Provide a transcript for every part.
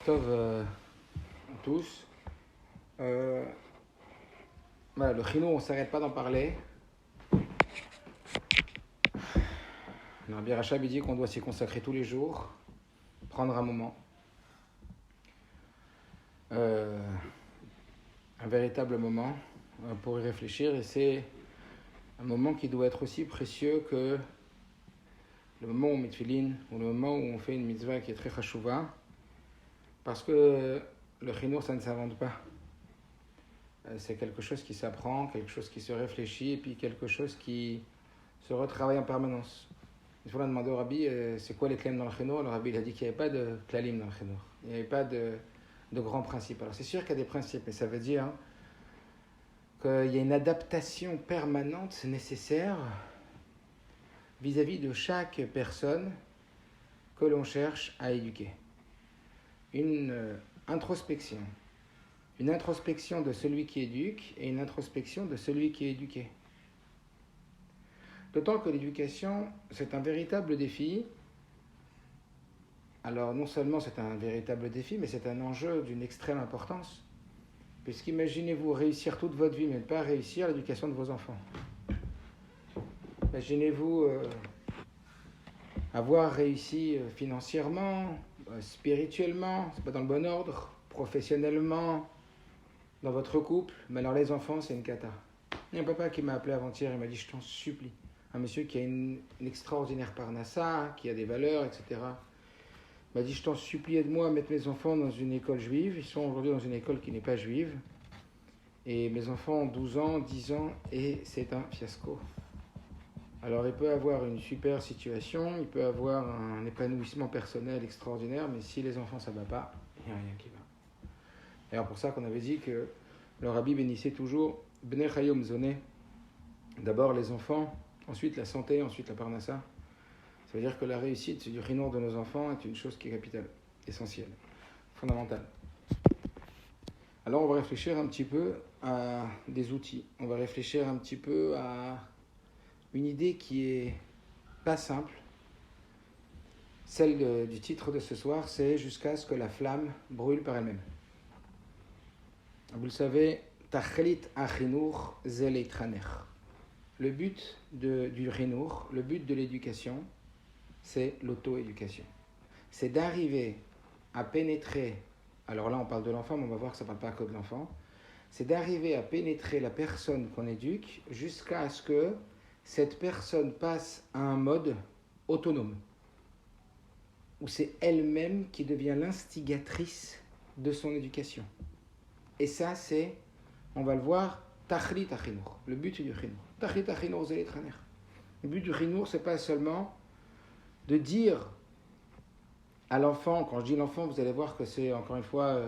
Tov tous. Voilà, le chinois, on ne s'arrête pas d'en parler. Le Rabbi Rachab dit qu'on doit s'y consacrer tous les jours, prendre un moment. Un véritable moment pour y réfléchir, et c'est un moment qui doit être aussi précieux que le moment où on met tefillin, ou le moment où on fait une mitzvah qui est très chashouva, parce que le chinois, ça ne s'invente pas. C'est quelque chose qui s'apprend, quelque chose qui se réfléchit, et puis quelque chose qui se retravaille en permanence. Il faut demander au Rabbi, c'est quoi les claims dans le chinois? Le Rabbi il a dit qu'il n'y avait pas de klalim dans le chinois. Il n'y avait pas de grands principes. Alors c'est sûr qu'il y a des principes, mais ça veut dire qu'il y a une adaptation permanente nécessaire vis-à-vis de chaque personne que l'on cherche à éduquer. Une introspection de celui qui éduque et une introspection de celui qui est éduqué. D'autant que l'éducation, c'est un véritable défi. Alors non seulement c'est un véritable défi, mais c'est un enjeu d'une extrême importance. Puisqu'imaginez-vous réussir toute votre vie, mais ne pas réussir l'éducation de vos enfants. Imaginez-vous avoir réussi financièrement, spirituellement, c'est pas dans le bon ordre, professionnellement, dans votre couple, mais alors les enfants, c'est une cata. Il y a un papa qui m'a appelé avant-hier, il m'a dit, je t'en supplie. Un monsieur qui a une extraordinaire parnassa, qui a des valeurs, etc. Il m'a dit, je t'en supplie, aide-moi à mettre mes enfants dans une école juive. Ils sont aujourd'hui dans une école qui n'est pas juive. Et mes enfants ont 12 ans, 10 ans, et c'est un fiasco. Alors il peut avoir une super situation, il peut avoir un épanouissement personnel extraordinaire, mais si les enfants ça ne va pas, il n'y a rien qui va. D'ailleurs pour ça qu'on avait dit que le Rabbi bénissait toujours Bnei Chayom Zoné, d'abord les enfants, ensuite la santé, ensuite la parnassa. Ça veut dire que la réussite du chinour de nos enfants est une chose qui est capitale, essentielle, fondamentale. Alors on va réfléchir un petit peu à des outils, on va réfléchir un petit peu à une idée qui est pas simple. Celle du titre de ce soir, c'est « Jusqu'à ce que la flamme brûle par elle-même ». Vous le savez, « Tachlit achinour zeleitraner ». Le but du chinour, le but de l'éducation, c'est l'auto-éducation. C'est d'arriver à pénétrer, alors là on parle de l'enfant, mais on va voir que ça ne parle pas que de l'enfant, c'est d'arriver à pénétrer la personne qu'on éduque jusqu'à ce que cette personne passe à un mode autonome, où c'est elle-même qui devient l'instigatrice de son éducation. Et ça, c'est, on va le voir, Tachlit achinour, le but du chinour. Tachlit achinour zeleitraner. Le but du chinour, c'est pas seulement de dire à l'enfant, quand je dis l'enfant, vous allez voir que c'est encore une fois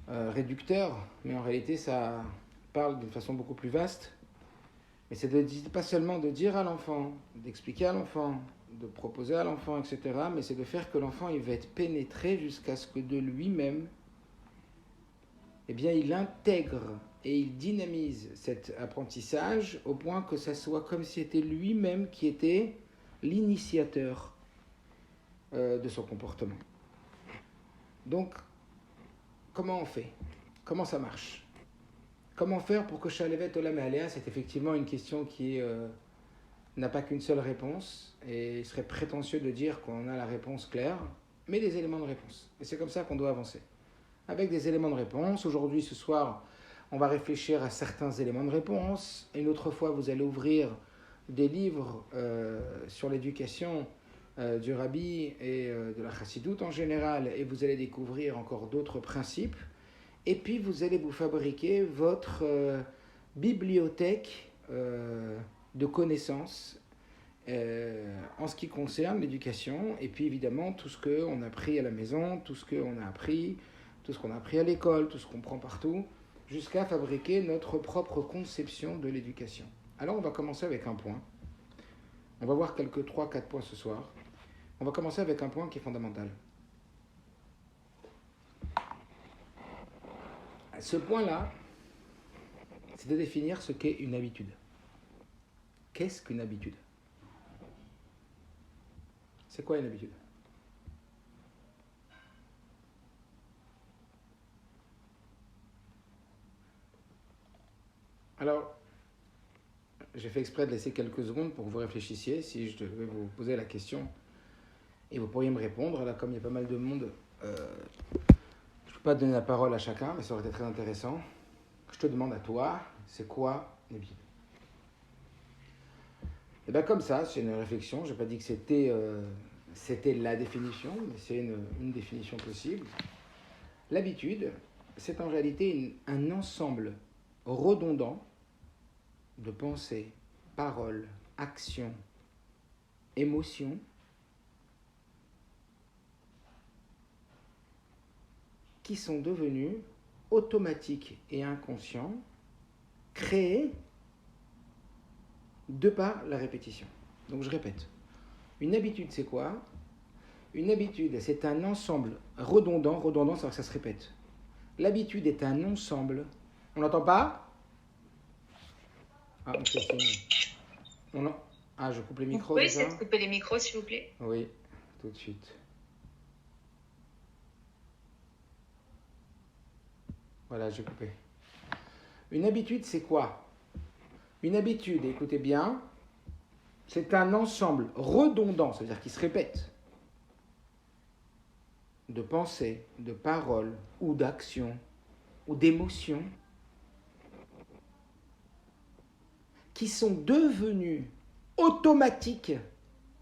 réducteur, mais en réalité ça parle d'une façon beaucoup plus vaste. Mais c'est pas seulement de dire à l'enfant, d'expliquer à l'enfant, de proposer à l'enfant, etc., mais c'est de faire que l'enfant il va être pénétré jusqu'à ce que de lui-même, eh bien, il intègre et il dynamise cet apprentissage au point que ça soit comme si c'était lui-même qui était l'initiateur de son comportement. Donc, comment on fait? Comment ça marche? Comment faire pour que Shalevet Olam Alea, c'est effectivement une question qui n'a pas qu'une seule réponse, et il serait prétentieux de dire qu'on a la réponse claire, mais des éléments de réponse. Et c'est comme ça qu'on doit avancer. Avec des éléments de réponse, aujourd'hui, ce soir, on va réfléchir à certains éléments de réponse. Une autre fois, vous allez ouvrir des livres sur l'éducation du Rabbi et de la Chassidoute en général, et vous allez découvrir encore d'autres principes. Et puis, vous allez vous fabriquer votre bibliothèque de connaissances en ce qui concerne l'éducation. Et puis, évidemment, tout ce qu'on a appris à la maison, tout ce qu'on a appris, tout ce qu'on a appris à l'école, tout ce qu'on prend partout, jusqu'à fabriquer notre propre conception de l'éducation. Alors, on va commencer avec un point. On va voir quelques 3-4 points ce soir. On va commencer avec un point qui est fondamental. Ce point-là, c'est de définir ce qu'est une habitude. Qu'est-ce qu'une habitude? C'est quoi une habitude? Alors, j'ai fait exprès de laisser quelques secondes pour que vous réfléchissiez, si je devais vous poser la question, et vous pourriez me répondre. Là, comme il y a pas mal de monde, je ne peux pas donner la parole à chacun, mais ça aurait été très intéressant. Je te demande à toi, c'est quoi l'habitude? Et bien comme ça, c'est une réflexion, je n'ai pas dit que c'était la définition, mais c'est une définition possible. L'habitude, c'est en réalité un ensemble redondant de pensées, paroles, actions, émotions qui sont devenus automatiques et inconscients, créés de par la répétition. Donc je répète, une habitude c'est quoi? Une habitude c'est un ensemble redondant, c'est-à-dire que ça se répète. L'habitude est un ensemble, on n'entend pas? Ah, on fait signe. Ah, je coupe les micros. Oui, c'est de couper les micros, s'il vous plaît. Oui, tout de suite. Voilà, j'ai coupé. Une habitude, c'est quoi? Une habitude, écoutez bien, c'est un ensemble redondant, c'est-à-dire qui se répète, de pensées, de paroles, ou d'actions, ou d'émotions, qui sont devenus automatiques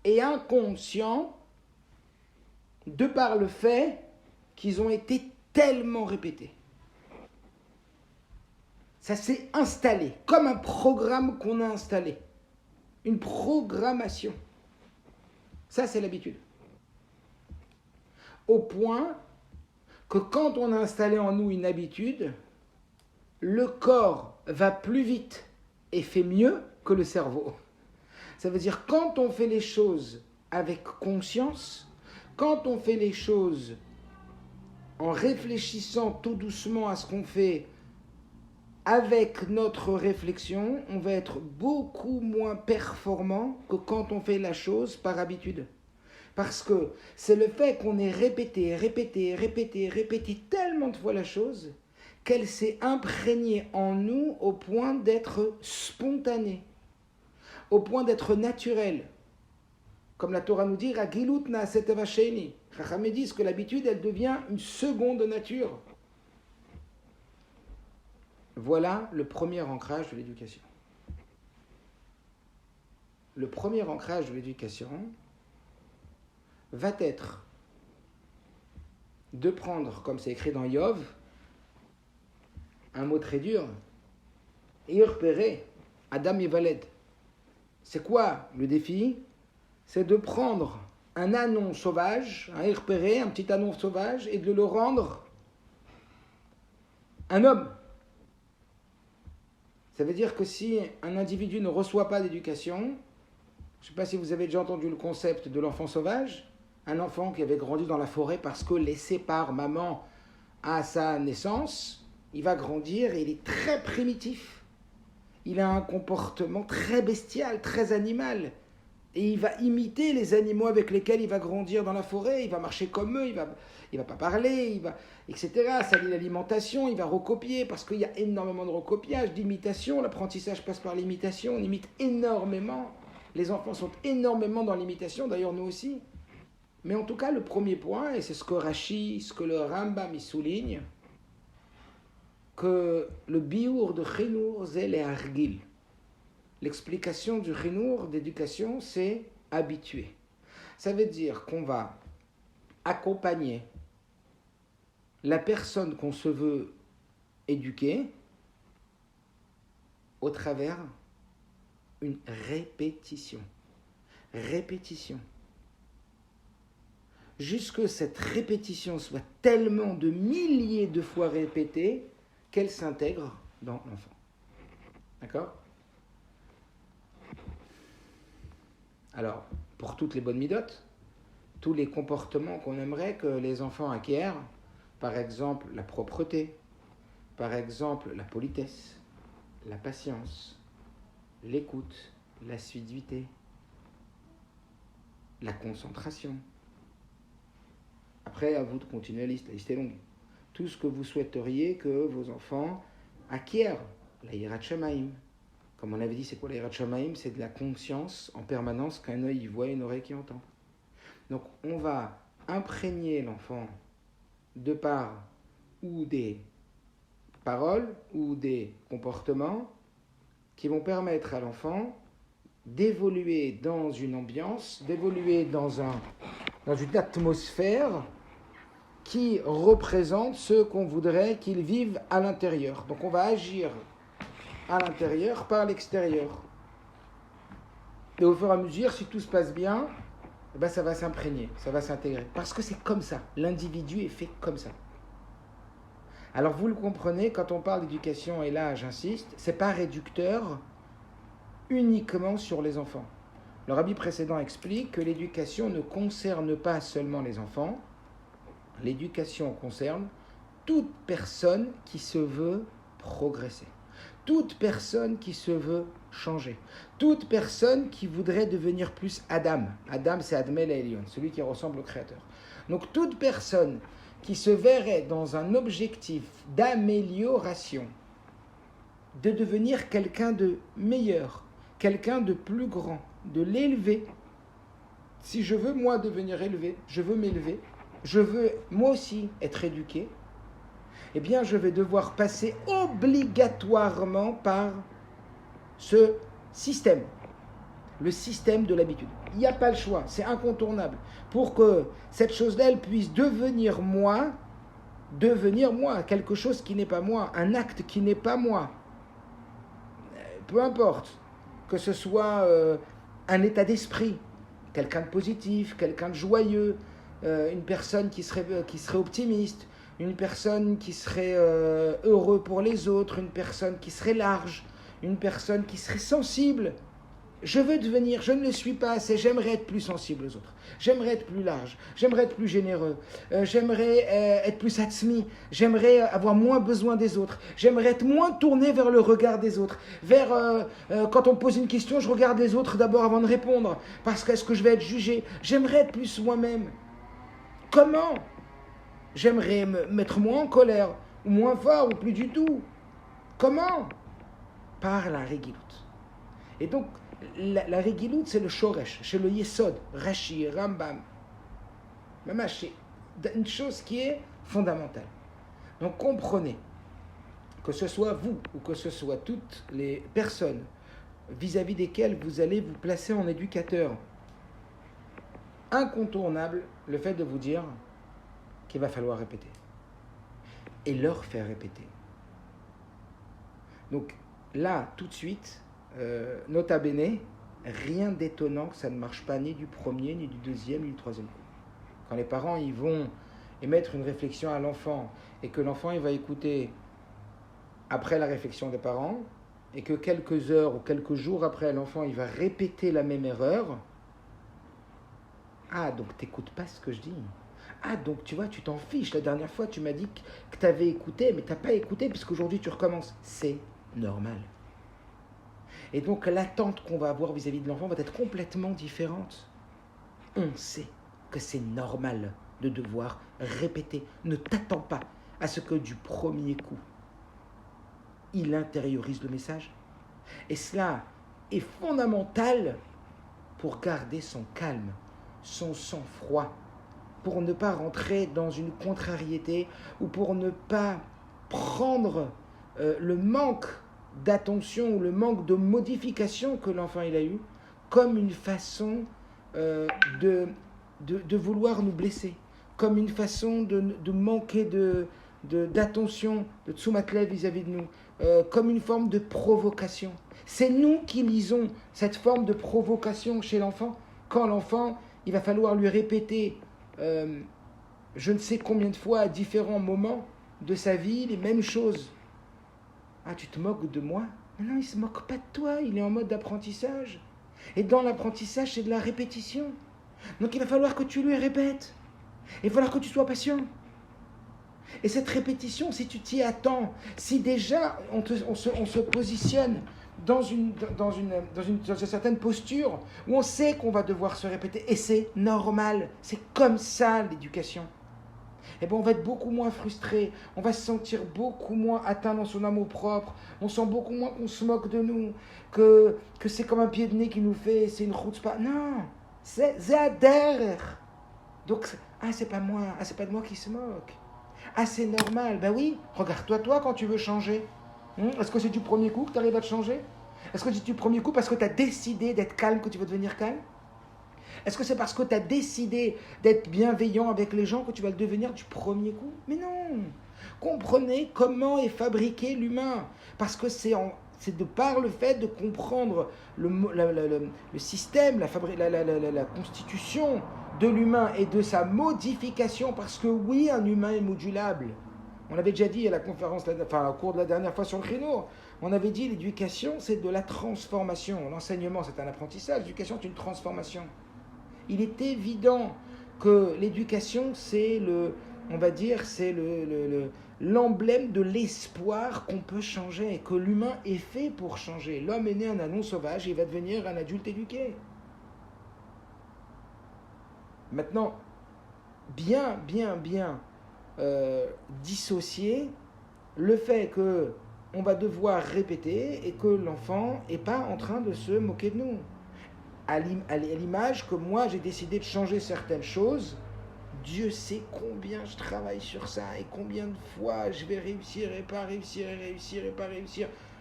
et inconscients de par le fait qu'ils ont été tellement répétés. Ça s'est installé, comme un programme qu'on a installé. Une programmation. Ça, c'est l'habitude. Au point que quand on a installé en nous une habitude, le corps va plus vite et fait mieux que le cerveau. Ça veut dire quand on fait les choses avec conscience, quand on fait les choses en réfléchissant tout doucement à ce qu'on fait, avec notre réflexion, on va être beaucoup moins performant que quand on fait la chose par habitude. Parce que c'est le fait qu'on ait répété tellement de fois la chose qu'elle s'est imprégnée en nous au point d'être spontanée, au point d'être naturelle. Comme la Torah nous dit, Ragilut na'aset vasheni. Chachamim disent que l'habitude, elle devient une seconde nature. Voilà le premier ancrage de l'éducation. Le premier ancrage de l'éducation va être de prendre, comme c'est écrit dans Yov, un mot très dur, Irpere, Adam Yevaled. C'est quoi le défi? C'est de prendre un anon sauvage, un Irpere, un petit anon sauvage, et de le rendre un homme. Ça veut dire que si un individu ne reçoit pas d'éducation, je ne sais pas si vous avez déjà entendu le concept de l'enfant sauvage, un enfant qui avait grandi dans la forêt parce que laissé par maman à sa naissance, il va grandir et il est très primitif. Il a un comportement très bestial, très animal. Et il va imiter les animaux avec lesquels il va grandir dans la forêt, il va marcher comme eux, il va pas parler, etc. Salir l'alimentation, il va recopier, parce qu'il y a énormément de recopiage, d'imitation, l'apprentissage passe par l'imitation, on imite énormément, les enfants sont énormément dans l'imitation, d'ailleurs nous aussi. Mais en tout cas, le premier point, et c'est ce que Rashi, ce que le Rambam y souligne, que le biour de Chinour, c'est les Hargil. L'explication du chinour, d'éducation, c'est habituer. Ça veut dire qu'on va accompagner la personne qu'on se veut éduquer au travers une répétition. Répétition. Jusque cette répétition soit tellement de milliers de fois répétée qu'elle s'intègre dans l'enfant. D'accord ? Alors, pour toutes les bonnes midotes, tous les comportements qu'on aimerait que les enfants acquièrent, par exemple la propreté, par exemple la politesse, la patience, l'écoute, l'assiduité, la concentration. Après, à vous de continuer la liste est longue. Tout ce que vous souhaiteriez que vos enfants acquièrent la Yirat Shamaim. Comme on avait dit, c'est quoi la Yirat Shamaim? C'est de la conscience en permanence qu'un œil y voit et une oreille qui entend. Donc on va imprégner l'enfant de par ou des paroles ou des comportements qui vont permettre à l'enfant d'évoluer dans une ambiance, d'évoluer dans une atmosphère qui représente ce qu'on voudrait qu'il vive à l'intérieur. Donc on va agir à l'intérieur par l'extérieur. Et au fur et à mesure, si tout se passe bien, ça va s'imprégner, ça va s'intégrer. Parce que c'est comme ça, l'individu est fait comme ça. Alors vous le comprenez, quand on parle d'éducation, et là j'insiste, c'est pas réducteur uniquement sur les enfants. Le rabbi précédent explique que l'éducation ne concerne pas seulement les enfants, l'éducation concerne toute personne qui se veut progresser, toute personne qui se veut changer, toute personne qui voudrait devenir plus Adam. Adam, c'est Admel Elion, celui qui ressemble au Créateur. Donc toute personne qui se verrait dans un objectif d'amélioration, de devenir quelqu'un de meilleur, quelqu'un de plus grand, de l'élever. Si je veux moi devenir élevé, je veux m'élever, je veux moi aussi être éduqué, eh bien je vais devoir passer obligatoirement par ce système, le système de l'habitude. Il n'y a pas le choix, c'est incontournable. Pour que cette chose-là, elle puisse devenir moi, quelque chose qui n'est pas moi, un acte qui n'est pas moi. Peu importe, que ce soit un état d'esprit, quelqu'un de positif, quelqu'un de joyeux, une personne qui serait optimiste, une personne qui serait heureux pour les autres, une personne qui serait large, une personne qui serait sensible. Je veux devenir, je ne le suis pas assez, j'aimerais être plus sensible aux autres, j'aimerais être plus large, j'aimerais être plus généreux, j'aimerais être plus atzmi, j'aimerais avoir moins besoin des autres, j'aimerais être moins tourné vers le regard des autres, quand on pose une question, je regarde les autres d'abord avant de répondre, parce qu'est-ce que je vais être jugé, j'aimerais être plus moi-même. Comment? J'aimerais me mettre moins en colère, ou moins fort, ou plus du tout. Comment? Par la régiloute. Et donc, la régiloute, c'est le shoresh, c'est le yesod, Rashi, Rambam. C'est une chose qui est fondamentale. Donc comprenez que ce soit vous ou que ce soit toutes les personnes vis-à-vis desquelles vous allez vous placer en éducateur, incontournable le fait de vous dire qu'il va falloir répéter et leur faire répéter. Donc là, tout de suite, nota bene, rien d'étonnant que ça ne marche pas ni du premier, ni du deuxième, ni du troisième coup. Quand les parents ils vont émettre une réflexion à l'enfant et que l'enfant il va écouter après la réflexion des parents et que quelques heures ou quelques jours après l'enfant il va répéter la même erreur, ah donc t'écoutes pas ce que je dis. Ah donc tu vois tu t'en fiches, la dernière fois tu m'as dit que t'avais écouté mais t'as pas écouté puisqu'aujourd'hui tu recommences. C'est normal. Et donc l'attente qu'on va avoir vis-à-vis de l'enfant va être complètement différente. On sait que c'est normal de devoir répéter. Ne t'attends pas à ce que du premier coup, il intériorise le message. Et cela est fondamental pour garder son calme, son sang-froid, pour ne pas rentrer dans une contrariété ou pour ne pas prendre le manque d'attention ou le manque de modification que l'enfant il a eu comme une façon de vouloir nous blesser, comme une façon de manquer d'attention, de tsumat lev vis-à-vis de nous, comme une forme de provocation. C'est nous qui lisons cette forme de provocation chez l'enfant, quand l'enfant, il va falloir lui répéter je ne sais combien de fois à différents moments de sa vie les mêmes choses. Ah, tu te moques de moi? Non, il ne se moque pas de toi, il est en mode d'apprentissage. Et dans l'apprentissage, c'est de la répétition. Donc il va falloir que tu lui répètes. Il va falloir que tu sois patient. Et cette répétition, si tu t'y attends, si déjà on se positionne dans une certaine posture où on sait qu'on va devoir se répéter, et c'est normal, c'est comme ça l'éducation. eh bien on va être beaucoup moins frustré, on va se sentir beaucoup moins atteint dans son amour propre, on sent beaucoup moins qu'on se moque de nous, que c'est comme un pied de nez qui nous fait, c'est une chutzpah. Non, c'est adher. Donc, c'est pas moi, c'est pas de moi qui se moque. C'est normal, ben oui, regarde-toi quand tu veux changer. Est-ce que c'est du premier coup que tu arrives à te changer? Est-ce que c'est du premier coup parce que tu as décidé d'être calme que tu veux devenir calme? Est-ce que c'est parce que tu as décidé d'être bienveillant avec les gens que tu vas le devenir du premier coup? Mais non. Comprenez comment est fabriqué l'humain. Parce que c'est de par le fait de comprendre le système, la constitution de l'humain et de sa modification. Parce que oui, un humain est modulable. On l'avait déjà dit à la conférence, au cours de la dernière fois sur le créneau. On avait dit l'éducation, c'est de la transformation. L'enseignement, c'est un apprentissage. L'éducation, c'est une transformation. Il est évident que l'éducation, c'est l'emblème de l'espoir qu'on peut changer et que l'humain est fait pour changer. L'homme est né un ânon sauvage et il va devenir un adulte éduqué. Maintenant, bien dissocier le fait que on va devoir répéter et que l'enfant n'est pas en train de se moquer de nous. À l'image que moi j'ai décidé de changer certaines choses, Dieu sait combien je travaille sur ça et combien de fois je vais réussir et pas réussir,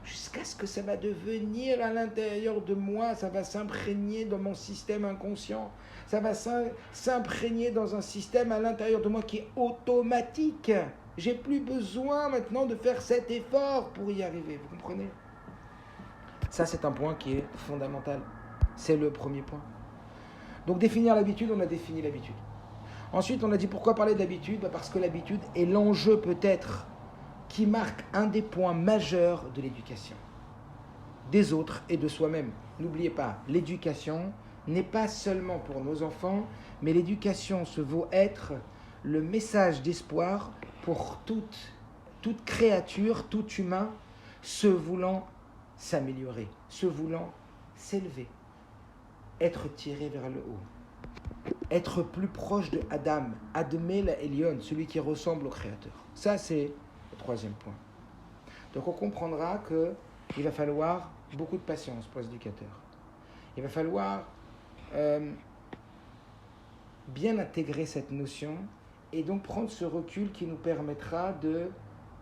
jusqu'à ce que ça va devenir à l'intérieur de moi, ça va s'imprégner dans mon système inconscient, ça va s'imprégner dans un système à l'intérieur de moi qui est automatique. J'ai plus besoin maintenant de faire cet effort pour y arriver, vous comprenez? Ça, c'est un point qui est fondamental. C'est le premier point. Donc définir l'habitude, on a défini l'habitude. Ensuite, on a dit pourquoi parler d'habitude? Parce que l'habitude est l'enjeu peut-être qui marque un des points majeurs de l'éducation, des autres et de soi-même. N'oubliez pas, l'éducation n'est pas seulement pour nos enfants, mais l'éducation se vaut être le message d'espoir pour toute créature, tout humain se voulant s'améliorer, se voulant s'élever, être tiré vers le haut, être plus proche de Adam, Admé la Elion, celui qui ressemble au Créateur. Ça, c'est le troisième point. Donc on comprendra qu'il va falloir beaucoup de patience pour les éducateurs. Il va falloir bien intégrer cette notion et donc prendre ce recul qui nous permettra de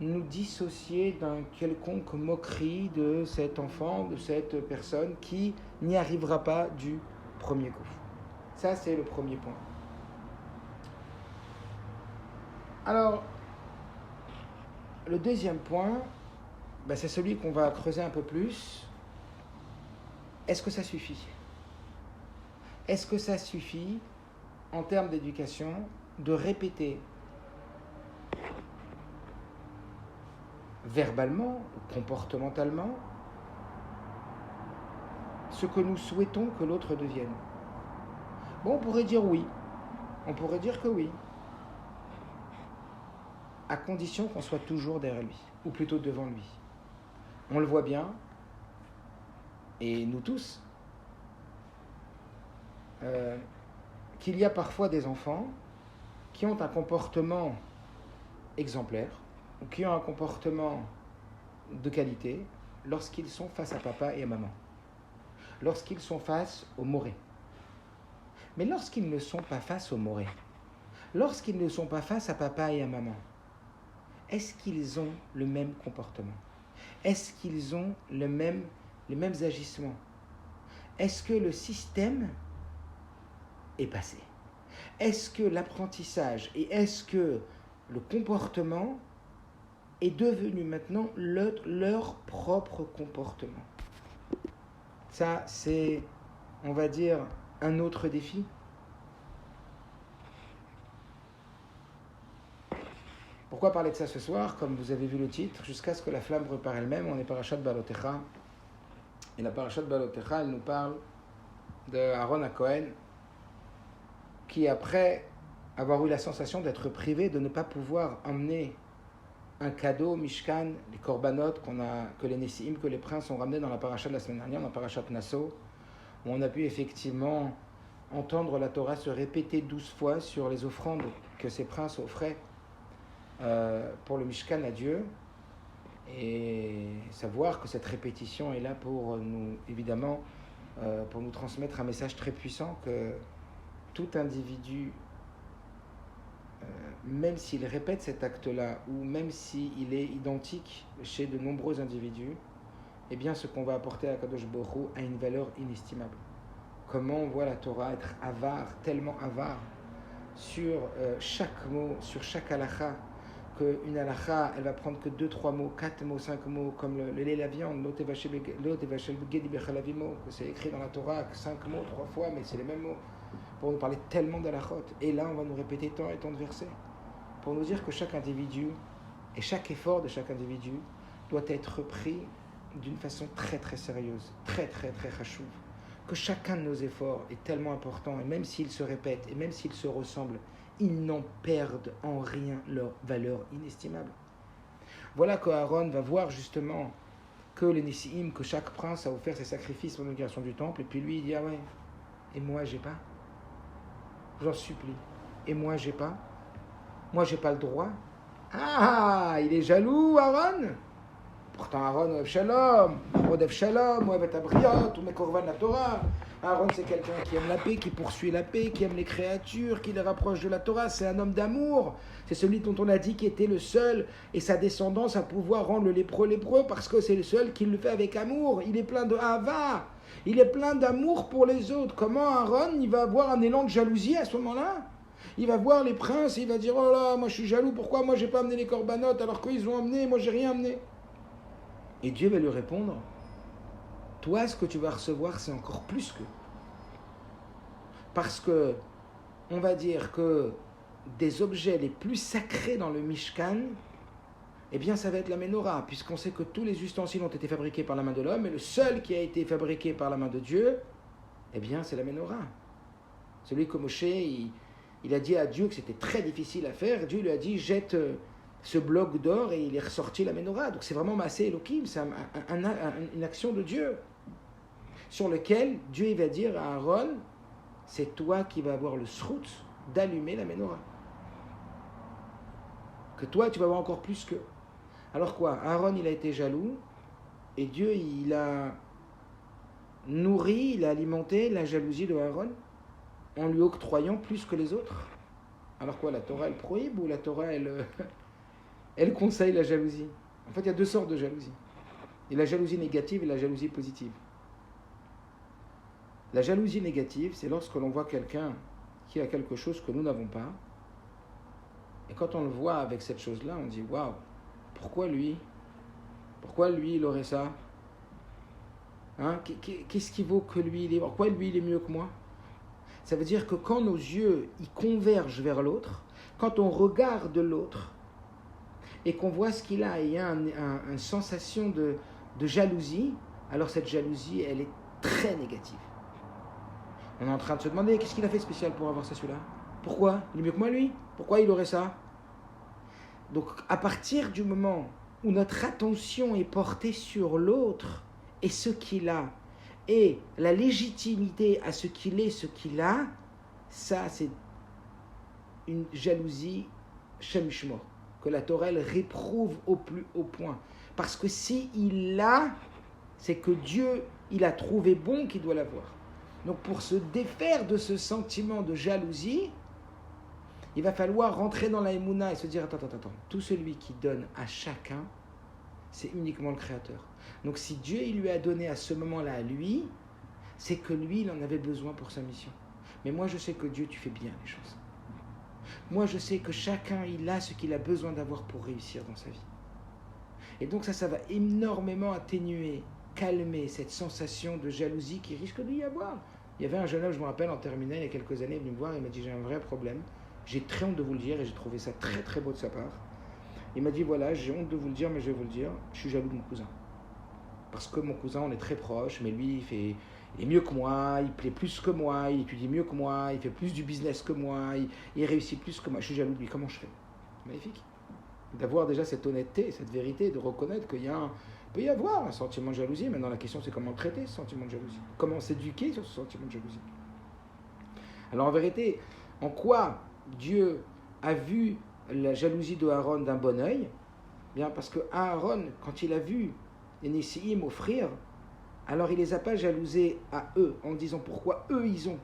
nous dissocier d'un quelconque moquerie de cet enfant, de cette personne qui n'y arrivera pas du premier coup. Ça, c'est le premier point. Alors, le deuxième point, c'est celui qu'on va creuser un peu plus. Est-ce que ça suffit? Est-ce que ça suffit, en termes d'éducation, de répéter verbalement, comportementalement, ce que nous souhaitons que l'autre devienne? Bon, on pourrait dire oui. On pourrait dire que oui. À condition qu'on soit toujours derrière lui, ou plutôt devant lui. On le voit bien, et nous tous, qu'il y a parfois des enfants qui ont un comportement exemplaire, ou qui ont un comportement de qualité, lorsqu'ils sont face à papa et à maman. Lorsqu'ils sont face au moré. Mais lorsqu'ils ne sont pas face au moré, lorsqu'ils ne sont pas face à papa et à maman, est-ce qu'ils ont le même comportement? Est-ce qu'ils ont les mêmes agissements? Est-ce que le système est passé? Est-ce que l'apprentissage et est-ce que le comportement est devenu maintenant leur propre comportement? Ça, c'est, on va dire, un autre défi. Pourquoi parler de ça ce soir? Comme vous avez vu le titre, jusqu'à ce que la flamme repart elle-même, on est parashat Balotecha. Et la parashat Balotecha, elle nous parle de Aaron à Cohen, qui après avoir eu la sensation d'être privé, de ne pas pouvoir emmener un cadeau, Mishkan, les korbanot que les Nessiim, que les princes ont ramenés dans la parasha de la semaine dernière, dans la parashat Nassau, où on a pu effectivement entendre la Torah se répéter 12 fois sur les offrandes que ces princes offraient pour le Mishkan à Dieu, et savoir que cette répétition est là pour nous, évidemment, pour nous transmettre un message très puissant que tout individu, même s'il répète cet acte-là, ou même s'il est identique chez de nombreux individus, eh bien ce qu'on va apporter à Kadosh Baruch Hu a une valeur inestimable. Comment on voit la Torah être avare, tellement avare, sur chaque mot, sur chaque halakha, qu'une halakha, elle va prendre que 2, 3 mots, 4 mots, 5 mots, comme le lait et la viande, que c'est écrit dans la Torah, 5 mots, 3 fois, mais c'est les mêmes mots, pour nous parler tellement d'halakhot. Et là, on va nous répéter tant et tant de versets, pour nous dire que chaque individu, et chaque effort de chaque individu, doit être pris d'une façon très très sérieuse, très très très chachouv. Que chacun de nos efforts est tellement important, et même s'ils se répètent, et même s'ils se ressemblent, ils n'en perdent en rien leur valeur inestimable. Voilà que Aaron va voir justement que les Nissi'im, que chaque prince a offert ses sacrifices pour l'inauguration du temple, et puis lui il dit, ah ouais, et moi j'ai pas, j'en supplie, et moi j'ai pas le droit. Ah, il est jaloux Aaron. Pourtant Aaron oev shalom, odev shalom, oev et abriot, ou mekorvan la Torah. Aaron c'est quelqu'un qui aime la paix, qui poursuit la paix, qui aime les créatures, qui les rapproche de la Torah. C'est un homme d'amour. C'est celui dont on a dit qu'il était le seul et sa descendance à pouvoir rendre le lépreux lépreux parce que c'est le seul qui le fait avec amour. Il est plein de hava, il est plein d'amour pour les autres. Comment Aaron il va avoir un élan de jalousie à ce moment-là? Il va voir les princes et il va dire oh là, moi je suis jaloux, pourquoi moi j'ai pas amené les corbanotes alors qu'ils ont amené, moi j'ai rien amené. Et Dieu va lui répondre, toi ce que tu vas recevoir c'est encore plus que. Parce que on va dire que des objets les plus sacrés dans le Mishkan, eh bien ça va être la menorah, puisqu'on sait que tous les ustensiles ont été fabriqués par la main de l'homme, et le seul qui a été fabriqué par la main de Dieu, eh bien c'est la menorah. Celui que Moshe, il a dit à Dieu que c'était très difficile à faire, Dieu lui a dit jette ce bloc d'or et il est ressorti la menorah. Donc c'est vraiment Maaseh Elohim, c'est une action de Dieu sur lequel Dieu il va dire à Aaron, c'est toi qui vas avoir le srout d'allumer la menorah. Que toi tu vas avoir encore plus que. Alors quoi? Aaron il a été jaloux et Dieu il a nourri, il a alimenté la jalousie de Aaron en lui octroyant plus que les autres. Alors quoi? La Torah elle prohibe ou la Torah elle conseille la jalousie? En fait, il y a deux sortes de jalousie. Il y a la jalousie négative et la jalousie positive. La jalousie négative, c'est lorsque l'on voit quelqu'un qui a quelque chose que nous n'avons pas. Et quand on le voit avec cette chose-là, on dit « Waouh, pourquoi lui? Pourquoi lui, il aurait ça? Hein? Qu'est-ce qui vaut que lui, pourquoi lui, il est mieux que moi ?» Ça veut dire que quand nos yeux ils convergent vers l'autre, quand on regarde l'autre, et qu'on voit ce qu'il a, et il y a une sensation de jalousie, alors cette jalousie, elle est très négative. On est en train de se demander, qu'est-ce qu'il a fait de spécial pour avoir ça, celui-là? Pourquoi? Il est mieux que moi, lui? Pourquoi il aurait ça? Donc, à partir du moment où notre attention est portée sur l'autre, et ce qu'il a, et la légitimité à ce qu'il est, ce qu'il a, ça, c'est une jalousie Shem Shmo, que la Torah réprouve au plus haut point. Parce que s'il l'a, c'est que Dieu, il a trouvé bon qu'il doit l'avoir. Donc pour se défaire de ce sentiment de jalousie, il va falloir rentrer dans la Emouna et se dire, attends, tout celui qui donne à chacun, c'est uniquement le Créateur. Donc si Dieu, il lui a donné à ce moment-là à lui, c'est que lui, il en avait besoin pour sa mission. Mais moi, je sais que Dieu, tu fais bien les choses. Moi, je sais que chacun, il a ce qu'il a besoin d'avoir pour réussir dans sa vie. Et donc ça va énormément atténuer, calmer cette sensation de jalousie qui risque d'y avoir. Il y avait un jeune homme, je me rappelle, en terminale, il y a quelques années, il est venu me voir, il m'a dit, j'ai un vrai problème. J'ai très honte de vous le dire et j'ai trouvé ça très très beau de sa part. Il m'a dit, voilà, j'ai honte de vous le dire, mais je vais vous le dire, je suis jaloux de mon cousin. Parce que mon cousin, on est très proches, mais lui, il est mieux que moi, il plaît plus que moi, il étudie mieux que moi, il fait plus du business que moi, il réussit plus que moi. Je suis jaloux de lui, comment je fais? Magnifique. D'avoir déjà cette honnêteté, cette vérité, de reconnaître qu'il peut y avoir un sentiment de jalousie. Maintenant, la question, c'est comment traiter ce sentiment de jalousie. Comment s'éduquer sur ce sentiment de jalousie. Alors, en vérité, en quoi Dieu a vu la jalousie de Aaron d'un bon œil, bien parce que Aaron, quand il a vu les Nessiim offrir, alors il les a pas jalousés à eux, en disant pourquoi eux ils ont.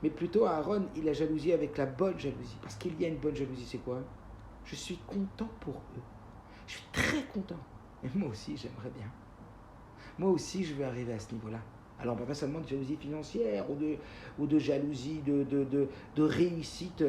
Mais plutôt Aaron, il a jalousie avec la bonne jalousie. Parce qu'il y a une bonne jalousie, c'est quoi? Je suis content pour eux. Je suis très content. Et moi aussi, j'aimerais bien. Moi aussi, je veux arriver à ce niveau-là. Alors, pas seulement de jalousie financière ou de jalousie de réussite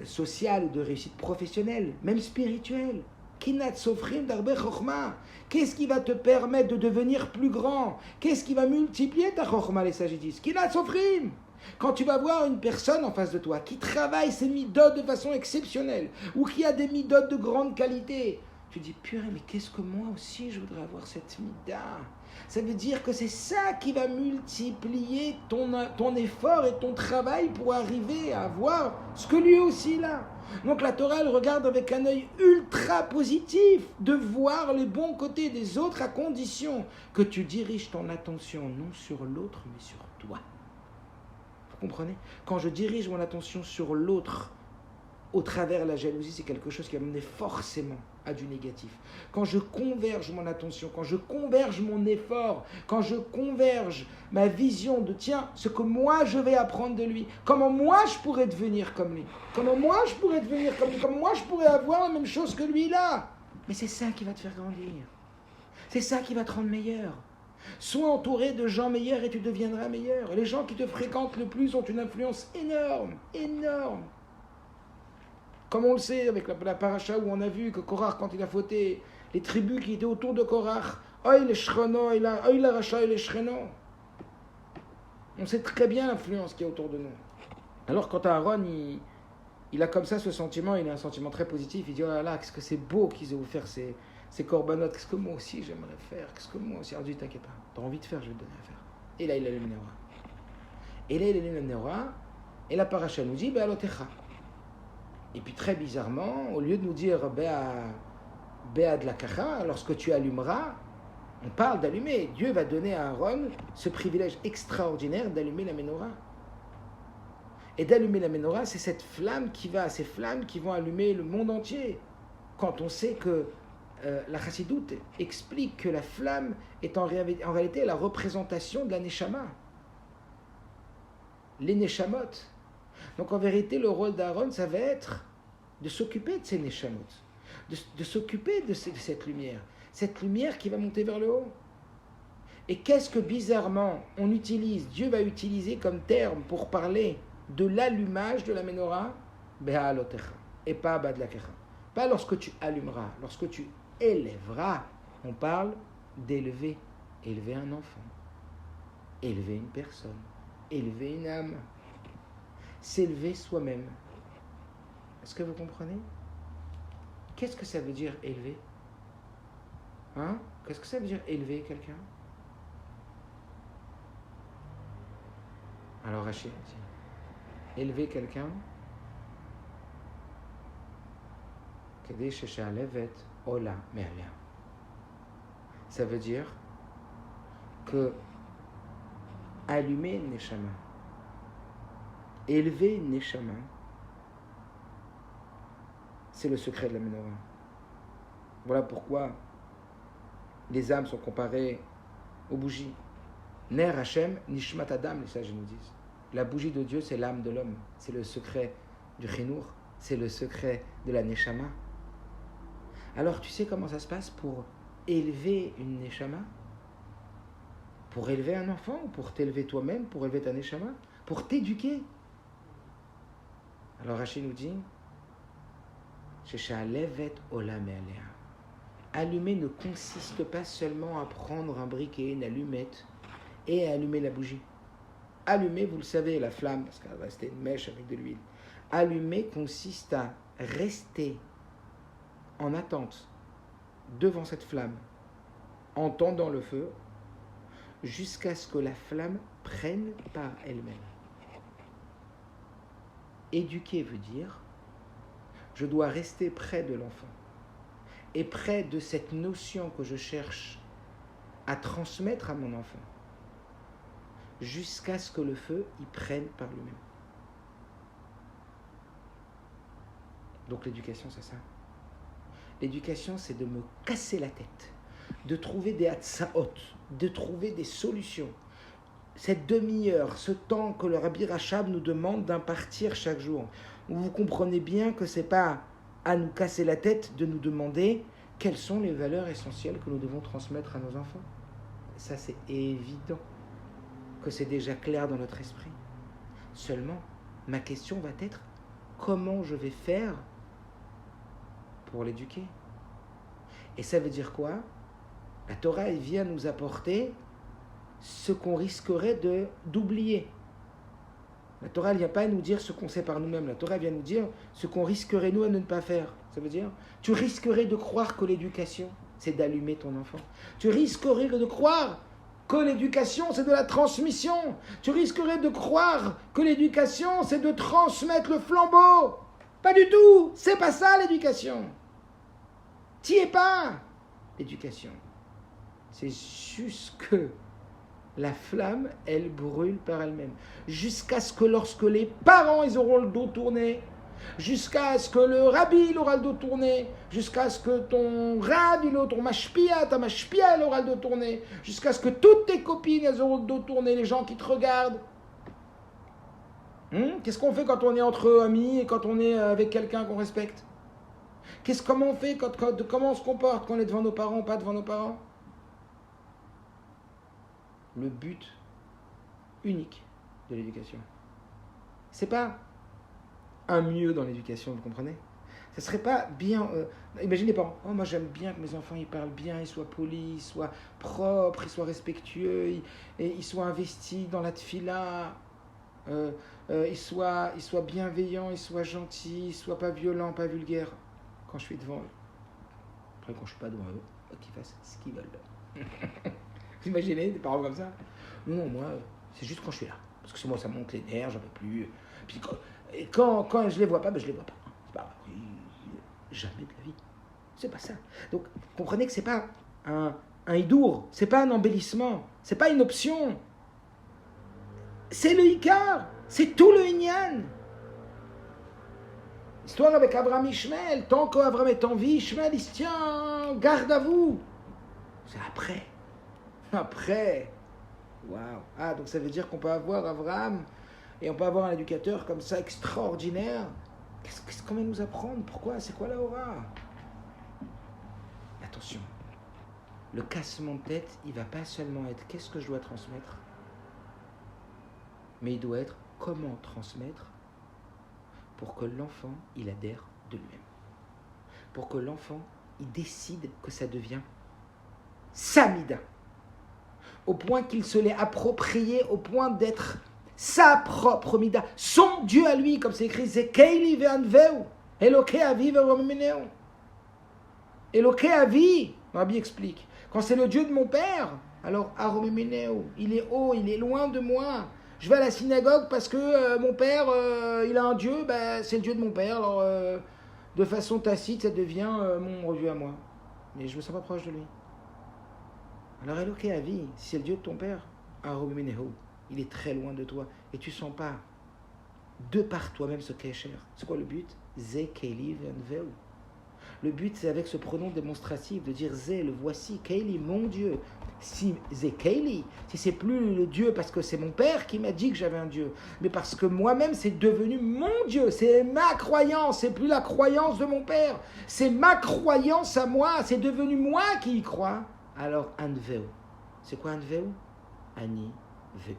sociale ou de réussite professionnelle, même spirituelle. Kinat sofrim darbe chokhma. Qu'est-ce qui va te permettre de devenir plus grand? Qu'est-ce qui va multiplier ta chokhma, les sages disent? Kinat sofrim. Quand tu vas voir une personne en face de toi qui travaille ses midotes de façon exceptionnelle ou qui a des midotes de grande qualité, tu dis, purée, mais qu'est-ce que moi aussi je voudrais avoir cette mida? Ça veut dire que c'est ça qui va multiplier ton effort et ton travail pour arriver à avoir ce que lui aussi il a. Donc la Torah, elle regarde avec un œil ultra positif de voir les bons côtés des autres à condition que tu diriges ton attention non sur l'autre mais sur toi. Vous comprenez? Quand je dirige mon attention sur l'autre au travers de la jalousie, c'est quelque chose qui va mener forcément à du négatif. Quand je converge mon attention, quand je converge mon effort, quand je converge ma vision de tiens, ce que moi je vais apprendre de lui, comment moi je pourrais devenir comme lui, comment moi je pourrais devenir comme lui, comment moi je pourrais avoir la même chose que lui là. Mais c'est ça qui va te faire grandir. C'est ça qui va te rendre meilleur. Sois entouré de gens meilleurs et tu deviendras meilleur. Les gens qui te fréquentent le plus ont une influence énorme, énorme. Comme on le sait avec la paracha où on a vu que Korach, quand il a fauté, les tribus qui étaient autour de Korach, Oy les Shreno, Oy la Racha et les Shreno. On sait très bien l'influence qu'il y a autour de nous. Alors quand Aaron, il a comme ça ce sentiment, il a un sentiment très positif, il dit, oh là là, qu'est-ce que c'est beau qu'ils aient offert ces corbanotes, qu'est-ce que moi aussi j'aimerais faire, qu'est-ce que moi aussi, alors dis, t'inquiète pas, t'as envie de faire, je vais te donner à faire. Et là, il allume la menorah. Et là, il allume la menorah, et la paracha nous dit, Be'alotecha. Et puis très bizarrement, au lieu de nous dire Béa de la Kacha, lorsque tu allumeras, on parle d'allumer. Dieu va donner à Aaron ce privilège extraordinaire d'allumer la menorah. Et d'allumer la menorah, c'est ces flammes qui vont allumer le monde entier. Quand on sait que la chassidoute explique que la flamme est en réalité la représentation de la neshama. Les neshamot. Donc en vérité, le rôle d'Aaron, ça va être de s'occuper de ces neshamot, de s'occuper de cette lumière qui va monter vers le haut. Et qu'est-ce que bizarrement Dieu va utiliser comme terme pour parler de l'allumage de la menorah? Be'alotecha, et pas badlakecha. Pas lorsque tu allumeras, lorsque tu élèveras, on parle d'élever, élever un enfant, élever une personne, élever une âme. S'élever soi-même. Est-ce que vous comprenez? Qu'est-ce que ça veut dire élever? Hein? Qu'est-ce que ça veut dire élever quelqu'un? Alors Rachid dit, élever quelqu'un, ça veut dire que allumer une neshama, élever une neshama, c'est le secret de la menorah. Voilà pourquoi les âmes sont comparées aux bougies. Ner Hashem, Nishmat Adam, les sages nous disent. La bougie de Dieu, c'est l'âme de l'homme. C'est le secret du chinour. C'est le secret de la neshama. Alors, tu sais comment ça se passe pour élever une neshama? Pour élever un enfant, ou pour t'élever toi-même, pour élever ta neshama? Pour t'éduquer? Alors Rachid nous dit, allumer ne consiste pas seulement à prendre un briquet, une allumette et à allumer la bougie. Allumer, vous le savez, la flamme, parce qu'elle va rester une mèche avec de l'huile. Allumer consiste à rester en attente devant cette flamme, en tendant le feu, jusqu'à ce que la flamme prenne par elle-même. Éduquer veut dire, je dois rester près de l'enfant et près de cette notion que je cherche à transmettre à mon enfant jusqu'à ce que le feu y prenne par lui-même. Donc l'éducation, c'est ça. L'éducation, c'est de me casser la tête, de trouver des hatsaot, de trouver des solutions. Cette demi-heure, ce temps que le Rabbi Rachab nous demande d'impartir chaque jour, vous comprenez bien que ce n'est pas à nous casser la tête de nous demander quelles sont les valeurs essentielles que nous devons transmettre à nos enfants. Ça, c'est évident que c'est déjà clair dans notre esprit. Seulement, ma question va être comment je vais faire pour l'éduquer. Et ça veut dire quoi? La Torah, elle vient nous apporter ce qu'on risquerait d'oublier. La Torah ne vient pas nous dire ce qu'on sait par nous-mêmes. La Torah vient nous dire ce qu'on risquerait nous à ne pas faire. Ça veut dire, tu risquerais de croire que l'éducation, c'est d'allumer ton enfant. Tu risquerais de croire que l'éducation, c'est de la transmission. Tu risquerais de croire que l'éducation, c'est de transmettre le flambeau. Pas du tout. C'est pas ça l'éducation. T'y es pas. L'éducation, c'est juste que la flamme, elle brûle par elle-même. Jusqu'à ce que lorsque les parents, ils auront le dos tourné, jusqu'à ce que le rabbi, il aura le dos tourné, jusqu'à ce que ton rab, ton mashpia, ta mashpia, elle aura le dos tourné, jusqu'à ce que toutes tes copines, elles auront le dos tourné, les gens qui te regardent. Qu'est-ce qu'on fait quand on est entre amis et quand on est avec quelqu'un qu'on respecte? Comment on fait comment on se comporte quand on est devant nos parents ou pas devant nos parents? Le but unique de l'éducation, c'est pas un mieux dans l'éducation, vous comprenez? Ça serait pas bien. Imaginez pas. Oh, moi j'aime bien que mes enfants ils parlent bien, ils soient polis, ils soient propres, ils soient respectueux, ils soient investis dans la tfila, ils soient bienveillants, ils soient gentils, ils soient pas violents, pas vulgaires. Quand je suis devant eux. Après quand je suis pas devant eux, qu'ils fassent ce qu'ils veulent. Vous imaginez des parents comme ça? Non, moi, c'est juste quand je suis là. Parce que moi, ça monte les nerfs, j'en peux plus. Puis quand je les vois pas, je les vois pas. C'est pas jamais de la vie. C'est pas ça. Donc, comprenez que c'est pas un hidour, c'est pas un embellissement, c'est pas une option. C'est le Icar, c'est tout le Inyan. L'histoire avec Abraham Ishmael, tant qu'Abraham est en vie, Ishmael, il se tient, garde à vous. C'est après. Après, waouh. Ah, donc ça veut dire qu'on peut avoir Abraham et on peut avoir un éducateur comme ça extraordinaire. Qu'est-ce qu'on va nous apprendre? Pourquoi? C'est quoi la aura? Attention, le cassement de tête, il va pas seulement être qu'est-ce que je dois transmettre, mais il doit être comment transmettre pour que l'enfant, il adhère de lui-même. Pour que l'enfant, il décide que ça devient sa mida. Au point qu'il se l'est approprié, au point d'être sa propre mida, son Dieu à lui, comme c'est écrit, Zekeili ve'anveu, Elokei avi ve'romimeneu. Elokei avi, Rabbi explique, quand c'est le Dieu de mon père, alors aromimeneu, il est haut, il est loin de moi. Je vais à la synagogue parce que mon père, il a un Dieu, c'est le Dieu de mon père, alors de façon tacite, ça devient mon Dieu à moi. Mais je me sens pas proche de lui. Alors Elokei avi, si c'est le Dieu de ton père, aromimeneu, il est très loin de toi. Et tu sens pas, de par toi-même, ce kécher. C'est quoi le but? Ze keili ve'anveu. Le but, c'est avec ce pronom démonstratif de dire Zé, le voici, Keili, mon Dieu. Si Zé Keili, si c'est plus le Dieu parce que c'est mon père qui m'a dit que j'avais un Dieu, mais parce que moi-même c'est devenu mon Dieu, c'est ma croyance, c'est plus la croyance de mon père, c'est ma croyance à moi, c'est devenu moi qui y crois. Alors Anveu, c'est quoi Anveu? Ani Veu.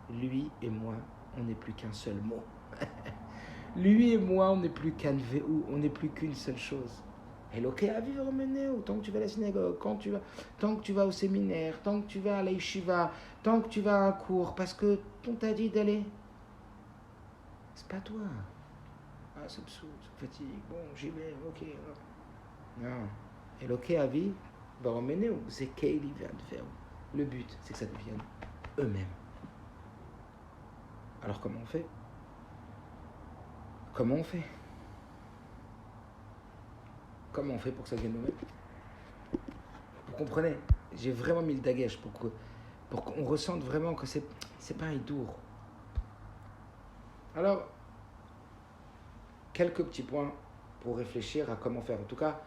Lui et moi, on n'est plus qu'un seul mot. Lui et moi, on n'est plus qu'Anveu, on n'est plus qu'une seule chose. Elokei avi ve'romimeneu, tant que tu vas à la synagogue, tant que tu vas au séminaire, tant que tu vas à la yeshiva, tant que tu vas à un cours, parce que on t'a dit d'aller. C'est pas toi. Ah, ça me saoule, ça me fatigue, bon, j'y vais, ok. Non. Elokei avi ve'romimeneu, ze keili ve'anveu. Le but, c'est que ça devienne eux-mêmes. Alors comment on fait? Comment on fait? Comment on fait pour que ça vienne nous-mêmes? Vous comprenez? J'ai vraiment mis le dagesh pour qu'on ressente vraiment que c'est pas un hidour. Alors, quelques petits points pour réfléchir à comment faire. En tout cas,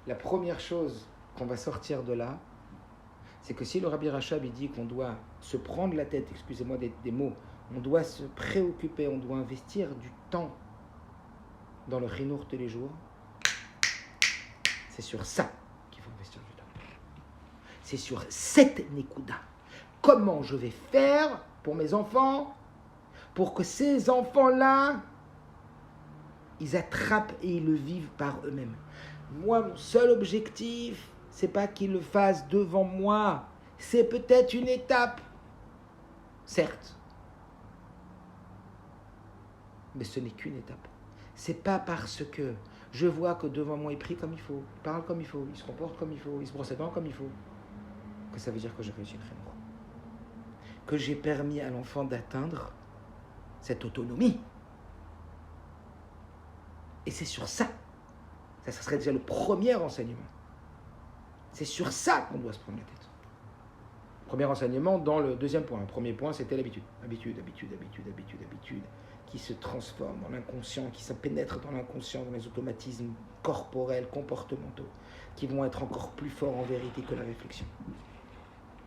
la première chose qu'on va sortir de là, c'est que si le Rabbi Rachab il dit qu'on doit se prendre la tête, excusez-moi des mots, on doit se préoccuper, on doit investir du temps dans le chinour tous les jours, c'est sur ça qu'il faut investir du temps. C'est sur cette nekuda. Comment je vais faire pour mes enfants, pour que ces enfants-là, ils attrapent et ils le vivent par eux-mêmes. Moi, mon seul objectif, c'est pas qu'ils le fassent devant moi. C'est peut-être une étape, certes. Mais ce n'est qu'une étape. C'est pas parce que je vois que devant moi il prie comme il faut, il parle comme il faut, il se comporte comme il faut, il se brosse les dents comme il faut, que ça veut dire que j'ai réussi le chinour. Que j'ai permis à l'enfant d'atteindre cette autonomie. Et c'est sur ça. Ça serait déjà le premier enseignement. C'est sur ça qu'on doit se prendre la tête. Premier enseignement dans le deuxième point. Le premier point, c'était l'habitude. Habitude, qui se transforme dans l'inconscient, qui se pénètre dans l'inconscient, dans les automatismes corporels, comportementaux, qui vont être encore plus forts en vérité que la réflexion.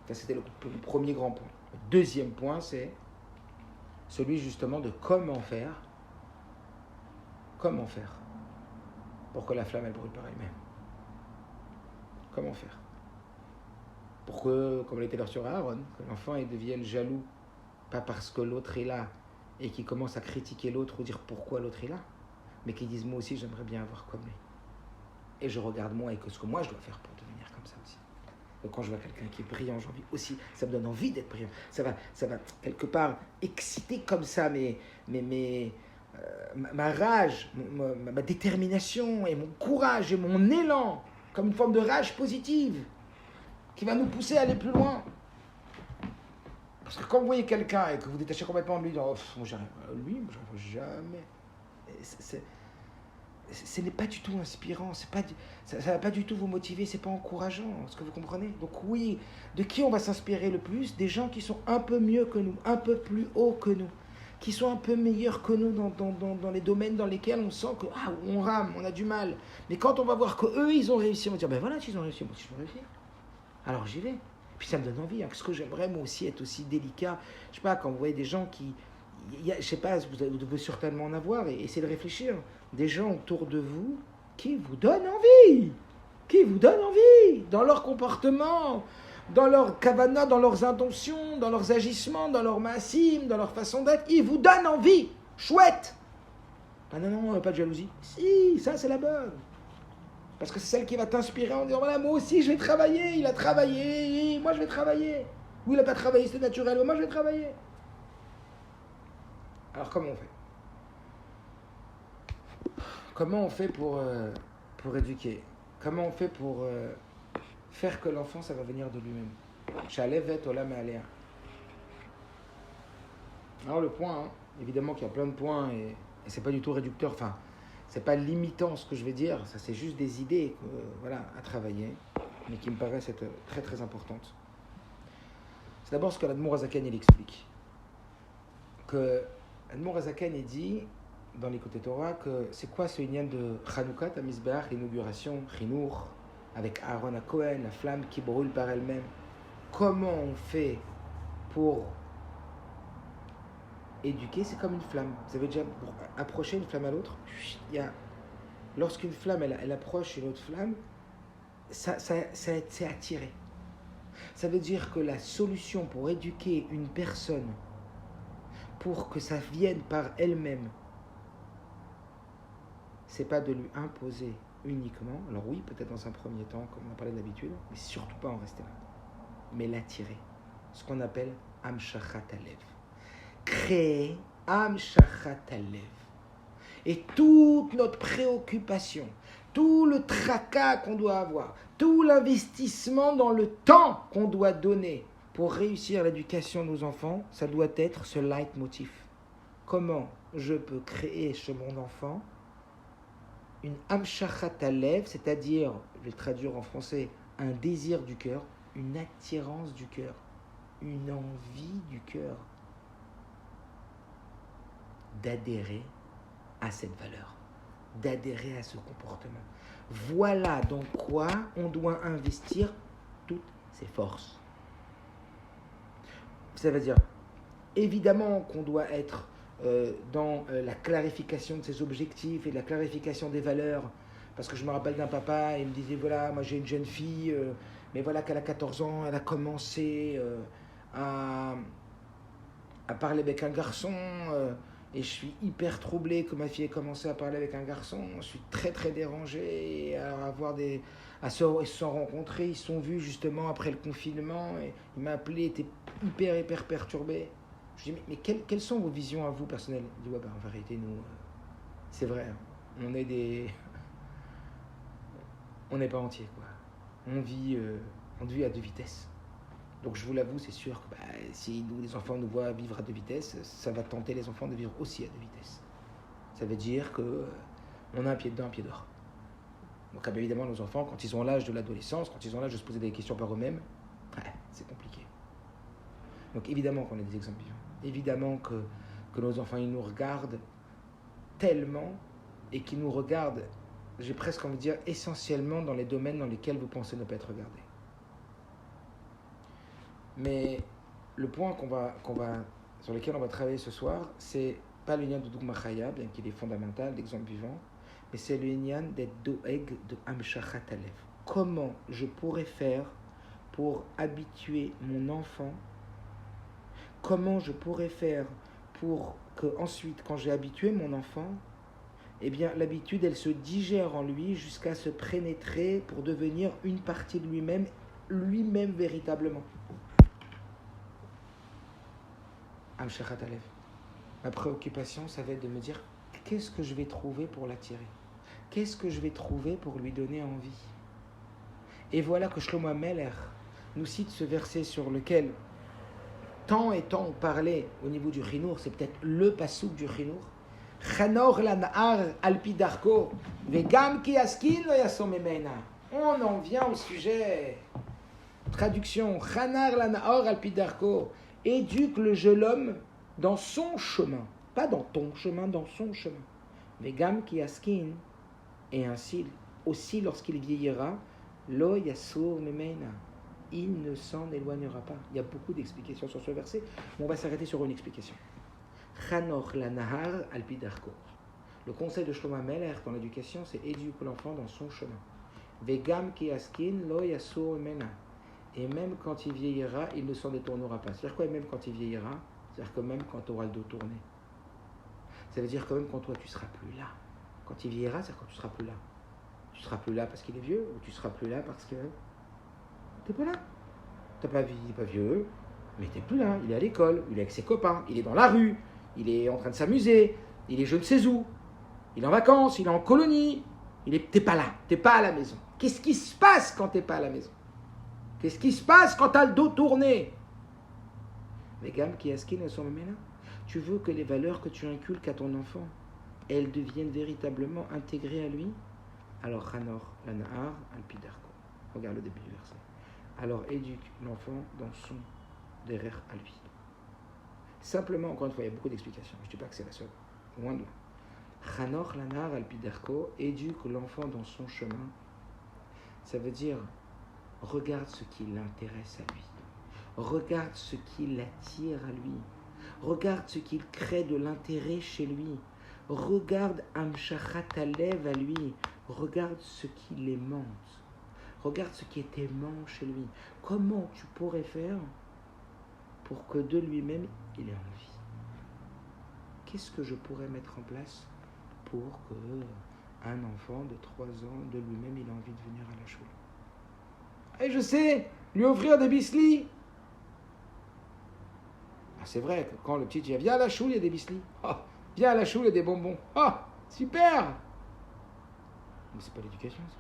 Ça, c'était le premier grand point. Le deuxième point, c'est celui justement de comment faire pour que la flamme, elle brûle par elle-même. Comment faire pour que, comme l'était leur sur Aaron, que l'enfant il devienne jaloux, pas parce que l'autre est là, et qu'il commence à critiquer l'autre ou dire pourquoi l'autre est là, mais qu'il dise moi aussi j'aimerais bien avoir comme lui. Et je regarde moi et que ce que moi je dois faire pour devenir comme ça aussi. Donc quand je vois quelqu'un qui est brillant, j'ai envie aussi, ça me donne envie d'être brillant. Ça va quelque part exciter comme ça ma rage, ma détermination et mon courage et mon élan, comme une forme de rage positive qui va nous pousser à aller plus loin. Parce que quand vous voyez quelqu'un et que vous détachez complètement de lui, moi j'arrive à lui, moi j'arrive jamais. Ce n'est pas du tout inspirant, ça ne va pas du tout vous motiver, c'est pas encourageant, est-ce que vous comprenez? Donc oui, de qui on va s'inspirer le plus? Des gens qui sont un peu mieux que nous, un peu plus haut que nous, qui sont un peu meilleurs que nous dans les domaines dans lesquels on sent que on rame, on a du mal. Mais quand on va voir qu'eux, ils ont réussi, on va dire, ben voilà, s'ils ont réussi, moi aussi je vais réussir. Alors j'y vais. Puis ça me donne envie, parce que j'aimerais moi aussi être aussi délicat. Je sais pas, quand vous voyez des gens qui... je sais pas, vous devez certainement en avoir, et essayez de réfléchir. Des gens autour de vous qui vous donnent envie. Dans leur comportement, dans leur kavana, dans leurs intentions, dans leurs agissements, dans leur massim, dans leur façon d'être. Ils vous donnent envie. Chouette. Ah non, pas de jalousie. Si, ça c'est la bonne. Parce que c'est celle qui va t'inspirer en disant voilà, moi aussi je vais travailler, il a travaillé, moi je vais travailler. Ou il n'a pas travaillé, c'est naturel, moi je vais travailler. Alors comment on fait? Comment on fait pour éduquer? Comment on fait pour faire que l'enfant, ça va venir de lui-même? Shalevet olam alea. Alors le point, évidemment qu'il y a plein de points et c'est pas du tout réducteur, enfin, c'est pas limitant ce que je vais dire, ça c'est juste des idées à travailler, mais qui me paraissent être très très importantes. C'est d'abord ce que l'Admour Azaken il explique. Que l'Admour Azaken il dit dans l'Écoute Torah que c'est quoi ce lien de Chanukah à Mizbeach, l'inauguration, Chinour, avec Aaron à Cohen, la flamme qui brûle par elle-même. Comment on fait pour éduquer? C'est comme une flamme. Vous avez déjà approché une flamme à l'autre? Lorsqu'une flamme elle approche une autre flamme, c'est attiré. Ça veut dire que la solution pour éduquer une personne, pour que ça vienne par elle-même, c'est pas de lui imposer uniquement, alors oui, peut-être dans un premier temps, comme on a parlé d'habitude, mais surtout pas en rester là, mais l'attirer. Ce qu'on appelle Hamshachat Alev. Créer Hamshachat Alev. Et toute notre préoccupation, tout le tracas qu'on doit avoir, tout l'investissement dans le temps qu'on doit donner pour réussir l'éducation de nos enfants, ça doit être ce leitmotiv. Comment je peux créer chez mon enfant une Hamshachat Alev, c'est-à-dire, je vais le traduire en français, un désir du cœur, une attirance du cœur, une envie du cœur d'adhérer à cette valeur. d'adhérer à ce comportement. Voilà dans quoi on doit investir toutes ses forces. Ça veut dire, évidemment qu'on doit être dans la clarification de ses objectifs et la clarification des valeurs. Parce que je me rappelle d'un papa, il me disait, voilà, moi j'ai une jeune fille, mais voilà qu'elle a 14 ans, elle a commencé à parler avec un garçon, et je suis hyper troublé que ma fille ait commencé à parler avec un garçon. Je suis très très dérangé, et ils se sont rencontrés, ils se sont vus justement après le confinement, et il m'a appelé, il était hyper perturbé. Je dis, mais quelles sont vos visions à vous personnelles? Il dit, ouais, en vérité, nous, c'est vrai, hein, on n'est pas entier, quoi. On vit à deux vitesses. Donc je vous l'avoue, c'est sûr que si nous, les enfants nous voient vivre à deux vitesses, ça va tenter les enfants de vivre aussi à deux vitesses. Ça veut dire qu'on a un pied dedans, un pied dehors. Donc évidemment, nos enfants, quand ils ont l'âge de l'adolescence, quand ils ont l'âge de se poser des questions par eux-mêmes, c'est compliqué. Donc évidemment qu'on a des exemples vivants. Évidemment que nos enfants, ils nous regardent tellement, et qu'ils nous regardent, j'ai presque envie de dire, essentiellement dans les domaines dans lesquels vous pensez ne pas être regardés. Mais le point sur lequel on va travailler ce soir, c'est pas le lien de Dougma Chaya, bien qu'il est fondamental, d'exemple vivant, mais c'est le lien d'être doeg de Amshachat Alev. Comment je pourrais faire pour habituer mon enfant? Comment je pourrais faire pour que ensuite, quand j'ai habitué mon enfant, eh bien l'habitude, elle se digère en lui jusqu'à se pénétrer pour devenir une partie de lui-même véritablement. Amshachat Alev. Ma préoccupation, ça va être de me dire, qu'est-ce que je vais trouver pour l'attirer? Qu'est-ce que je vais trouver pour lui donner envie? Et voilà que Shlomo Ameler nous cite ce verset sur lequel tant et tant on parlait au niveau du Chinour, c'est peut-être le passouk du Chinour. Chanor la nahar alpi darko, vegam ki askin lo yasom memena. On en vient au sujet. Traduction. Chanar la nahar alpi darko. Éduque le jeune homme dans son chemin. Pas dans ton chemin, dans son chemin. Vegam ki askin. Et ainsi, aussi lorsqu'il vieillira, lo yasur memena. Il ne s'en éloignera pas. Il y a beaucoup d'explications sur ce verset, mais on va s'arrêter sur une explication. Chanor la nahar alpi darko. Le conseil de Shlomo Ameler dans l'éducation, c'est éduque l'enfant dans son chemin. Vegam ki askin lo yasur memena. Et même quand il vieillira, il ne s'en détournera pas. C'est-à-dire quoi, même quand il vieillira? C'est-à-dire que même quand tu auras le dos tourné. Ça veut dire que même quand toi, tu ne seras plus là. Quand il vieillira, c'est quand tu ne seras plus là. Tu ne seras plus là parce qu'il est vieux, ou tu ne seras plus là parce que tu n'es pas là. Il n'est pas vieux, mais tu n'es plus là. Il est à l'école, il est avec ses copains, il est dans la rue, il est en train de s'amuser, il est je ne sais où, il est en vacances, il est en colonie. Tu n'es pas là, tu n'es pas à la maison. Qu'est-ce qui se passe quand tu n'es pas à la maison? Qu'est-ce qui se passe quand tu as le dos tourné? Les gammes qui askin ne sont même là. Tu veux que les valeurs que tu inculques à ton enfant, elles deviennent véritablement intégrées à lui? Alors, Chanor, la nahar, alpi darko. Regarde le début du verset. Alors, éduque l'enfant dans son derrière à lui. Simplement, encore une fois, il y a beaucoup d'explications. Je ne dis pas que c'est la seule. Loin de là. Chanor, la nahar, alpi darko. Éduque l'enfant dans son chemin. Ça veut dire, regarde ce qui l'intéresse à lui. Regarde ce qui l'attire à lui. Regarde ce qu'il crée de l'intérêt chez lui. Regarde Amshachat Alev à lui. Regarde ce qui l'aimante. Regarde ce qui est aimant chez lui. Comment tu pourrais faire pour que de lui-même, il ait envie? Qu'est-ce que je pourrais mettre en place pour qu'un enfant de 3 ans, de lui-même, il ait envie de venir à la choule? Et je sais, lui offrir des bislis. Ah, c'est vrai que quand le petit dit, viens à la choule, il y a des bislis. Oh, viens à la choule, il y a des bonbons. Oh, super! Mais c'est pas l'éducation, ça.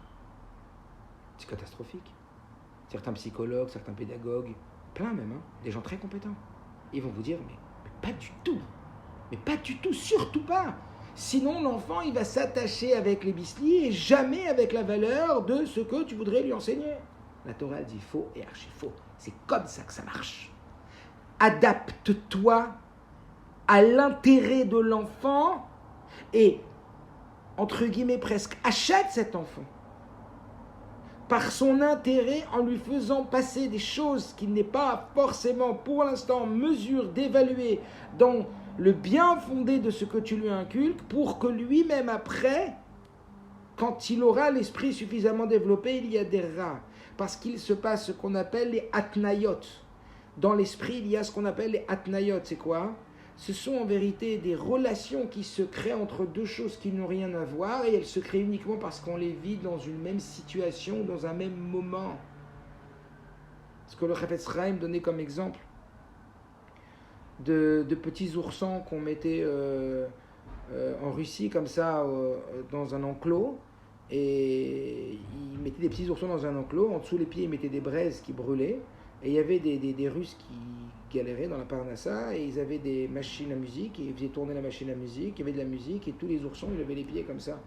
C'est catastrophique. Certains psychologues, certains pédagogues, plein même, des gens très compétents, ils vont vous dire, mais pas du tout. Mais pas du tout, surtout pas. Sinon, l'enfant, il va s'attacher avec les bislis et jamais avec la valeur de ce que tu voudrais lui enseigner. La Torah dit faux et archi faux. C'est comme ça que ça marche. Adapte-toi à l'intérêt de l'enfant et entre guillemets presque, achète cet enfant par son intérêt en lui faisant passer des choses qu'il n'est pas forcément pour l'instant en mesure d'évaluer dans le bien fondé de ce que tu lui inculques, pour que lui-même après, quand il aura l'esprit suffisamment développé, il y adhérera. Parce qu'il se passe ce qu'on appelle les atnayot. Dans l'esprit, il y a ce qu'on appelle les atnayot. C'est quoi ? Ce sont en vérité des relations qui se créent entre deux choses qui n'ont rien à voir, et elles se créent uniquement parce qu'on les vit dans une même situation, dans un même moment. Ce que le Chafetz Chaim donnait comme exemple de petits oursons qu'on mettait en Russie comme ça dans un enclos, et ils mettaient des petits oursons dans un enclos, en dessous les pieds ils mettaient des braises qui brûlaient, et il y avait des Russes qui galéraient dans la Parnassa, et ils avaient des machines à musique, et ils faisaient tourner la machine à musique, il y avait de la musique, et tous les oursons ils avaient les pieds comme ça,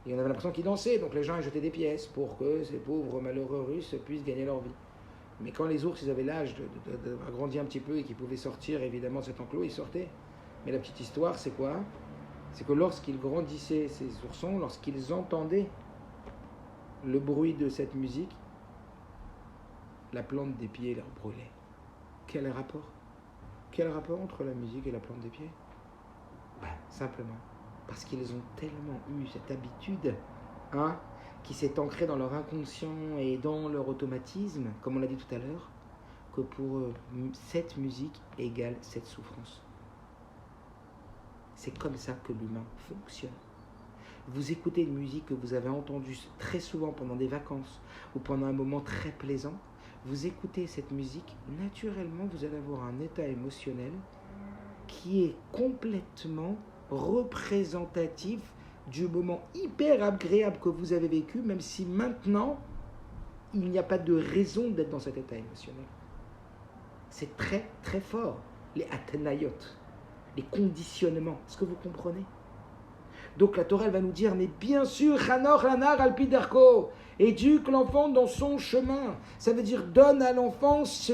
et on avait l'impression qu'ils dansaient, donc les gens ils jetaient des pièces pour que ces pauvres malheureux Russes puissent gagner leur vie. Mais quand les ours ils avaient l'âge d'avoir grandi un petit peu et qu'ils pouvaient sortir évidemment de cet enclos, ils sortaient. Mais la petite histoire c'est quoi ? C'est que lorsqu'ils grandissaient, ces oursons, lorsqu'ils entendaient le bruit de cette musique, la plante des pieds leur brûlait. Quel rapport ? Quel rapport entre la musique et la plante des pieds ? Simplement parce qu'ils ont tellement eu cette habitude, qui s'est ancrée dans leur inconscient et dans leur automatisme, comme on l'a dit tout à l'heure, que pour eux, cette musique égale cette souffrance. C'est comme ça que l'humain fonctionne. Vous écoutez une musique que vous avez entendue très souvent pendant des vacances ou pendant un moment très plaisant, vous écoutez cette musique, naturellement vous allez avoir un état émotionnel qui est complètement représentatif du moment hyper agréable que vous avez vécu, même si maintenant il n'y a pas de raison d'être dans cet état émotionnel. C'est très très fort, les atnayot, les conditionnements. Est-ce que vous comprenez ? Donc la Torah elle va nous dire, mais bien sûr, Chanor lanar al pi darko, éduque l'enfant dans son chemin. Ça veut dire donne à l'enfant ce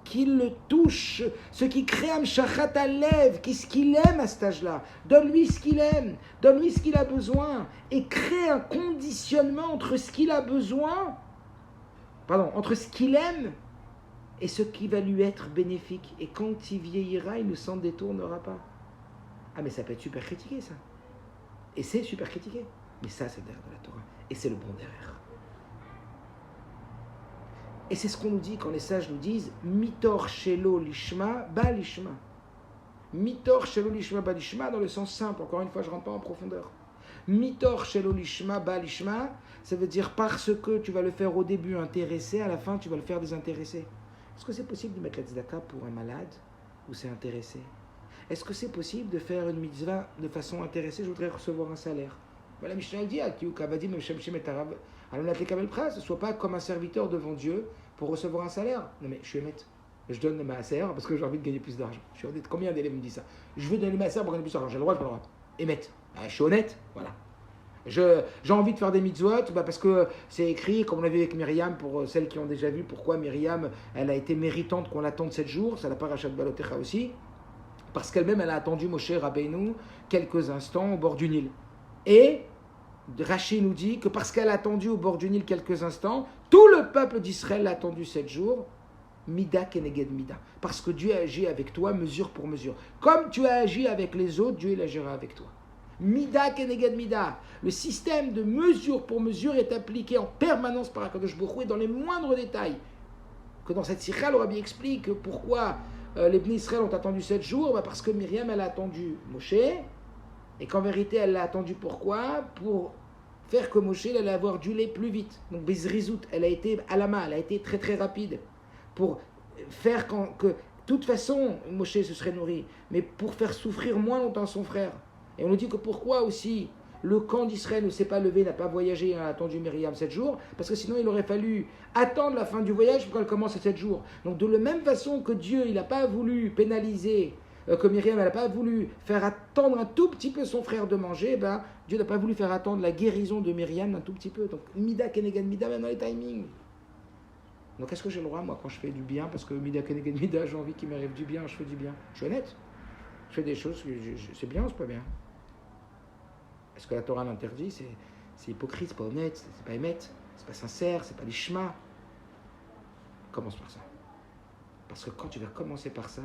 qui le touche, ce qui crée un shachat à lèvres, qu'est-ce qu'il aime à cet âge-là. Donne-lui ce qu'il aime, donne-lui ce qu'il a besoin, et crée un conditionnement entre ce qu'il a besoin, entre ce qu'il aime et ce qui va lui être bénéfique. Et quand il vieillira, il ne s'en détournera pas. Ah mais ça peut être super critiqué ça. Et c'est super critiqué. Mais ça c'est derrière de la Torah. Et c'est le bon derrière. Et c'est ce qu'on nous dit quand les sages nous disent Mitor shelo lishma ba lishma. Mitor shelo lishma ba lishma dans le sens simple. Encore une fois, je ne rentre pas en profondeur. Mitor shelo lishma ba lishma, ça veut dire parce que tu vas le faire au début intéressé, à la fin tu vas le faire désintéressé. Est-ce que c'est possible de mettre la tzedaka pour un malade ou c'est intéressé ? Est-ce que c'est possible de faire une mitzvah de façon intéressée ? Je voudrais recevoir un salaire. Voilà, Mishnah dit, ne sois pas comme un serviteur devant Dieu pour recevoir un salaire. Non mais je suis honnête. Je donne ma salaire parce que j'ai envie de gagner plus d'argent. Je suis honnête. Combien d'élèves me disent ça ? Je veux donner ma salaire pour gagner plus d'argent. J'ai le droit, je n'ai pas le droit. Émettre. Je suis honnête. Voilà. J'ai envie de faire des mitzvot parce que c'est écrit, comme on l'a vu avec Myriam, pour celles qui ont déjà vu pourquoi Myriam, elle a été méritante qu'on l'attende 7 jours. Ça n'a pas Rachat Balotecha aussi. Parce qu'elle-même, elle a attendu Moshe Rabbeinu quelques instants au bord du Nil. Et Rashi nous dit que parce qu'elle a attendu au bord du Nil quelques instants, tout le peuple d'Israël l'a attendu 7 jours. Mida keneged mida. Parce que Dieu agit avec toi mesure pour mesure. Comme tu as agi avec les autres, Dieu il agira avec toi. Mida keneged mida. Le système de mesure pour mesure est appliqué en permanence par Akadosh Baruch Hu et dans les moindres détails. Que dans cette sikha, le Rabbi explique pourquoi les Bnei Israël ont attendu 7 jours, parce que Myriam, elle a attendu Moshe, et qu'en vérité, elle l'a attendu pourquoi ? Pour faire que Moshe allait avoir du lait plus vite. Donc, Bezrizout, elle a été à la main, elle a été très très rapide, pour faire que, de toute façon, Moshe se serait nourri, mais pour faire souffrir moins longtemps son frère. Et on nous dit que pourquoi aussi le camp d'Israël ne s'est pas levé, n'a pas voyagé, a attendu Myriam 7 jours, parce que sinon il aurait fallu attendre la fin du voyage pour qu'elle commence à 7 jours. Donc de la même façon que Dieu, il n'a pas voulu pénaliser, que Myriam, elle n'a pas voulu faire attendre un tout petit peu son frère de manger, Dieu n'a pas voulu faire attendre la guérison de Myriam un tout petit peu. Donc Mida Kenegan Mida, même dans les timings. Donc est-ce que j'ai le droit, moi, quand je fais du bien, parce que Mida Kenegan Mida, j'ai envie qu'il m'arrive du bien, je fais du bien. Je suis honnête. Je fais des choses, c'est bien ou c'est pas bien ? Est-ce que la Torah l'interdit? C'est hypocrite, c'est pas honnête, c'est pas émet, c'est pas sincère, c'est pas l'ishma. Commence par ça. Parce que quand tu vas commencer par ça,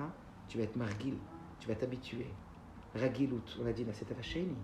tu vas être margil, tu vas t'habituer. Ragilut, on a dit là, c'est avacheni.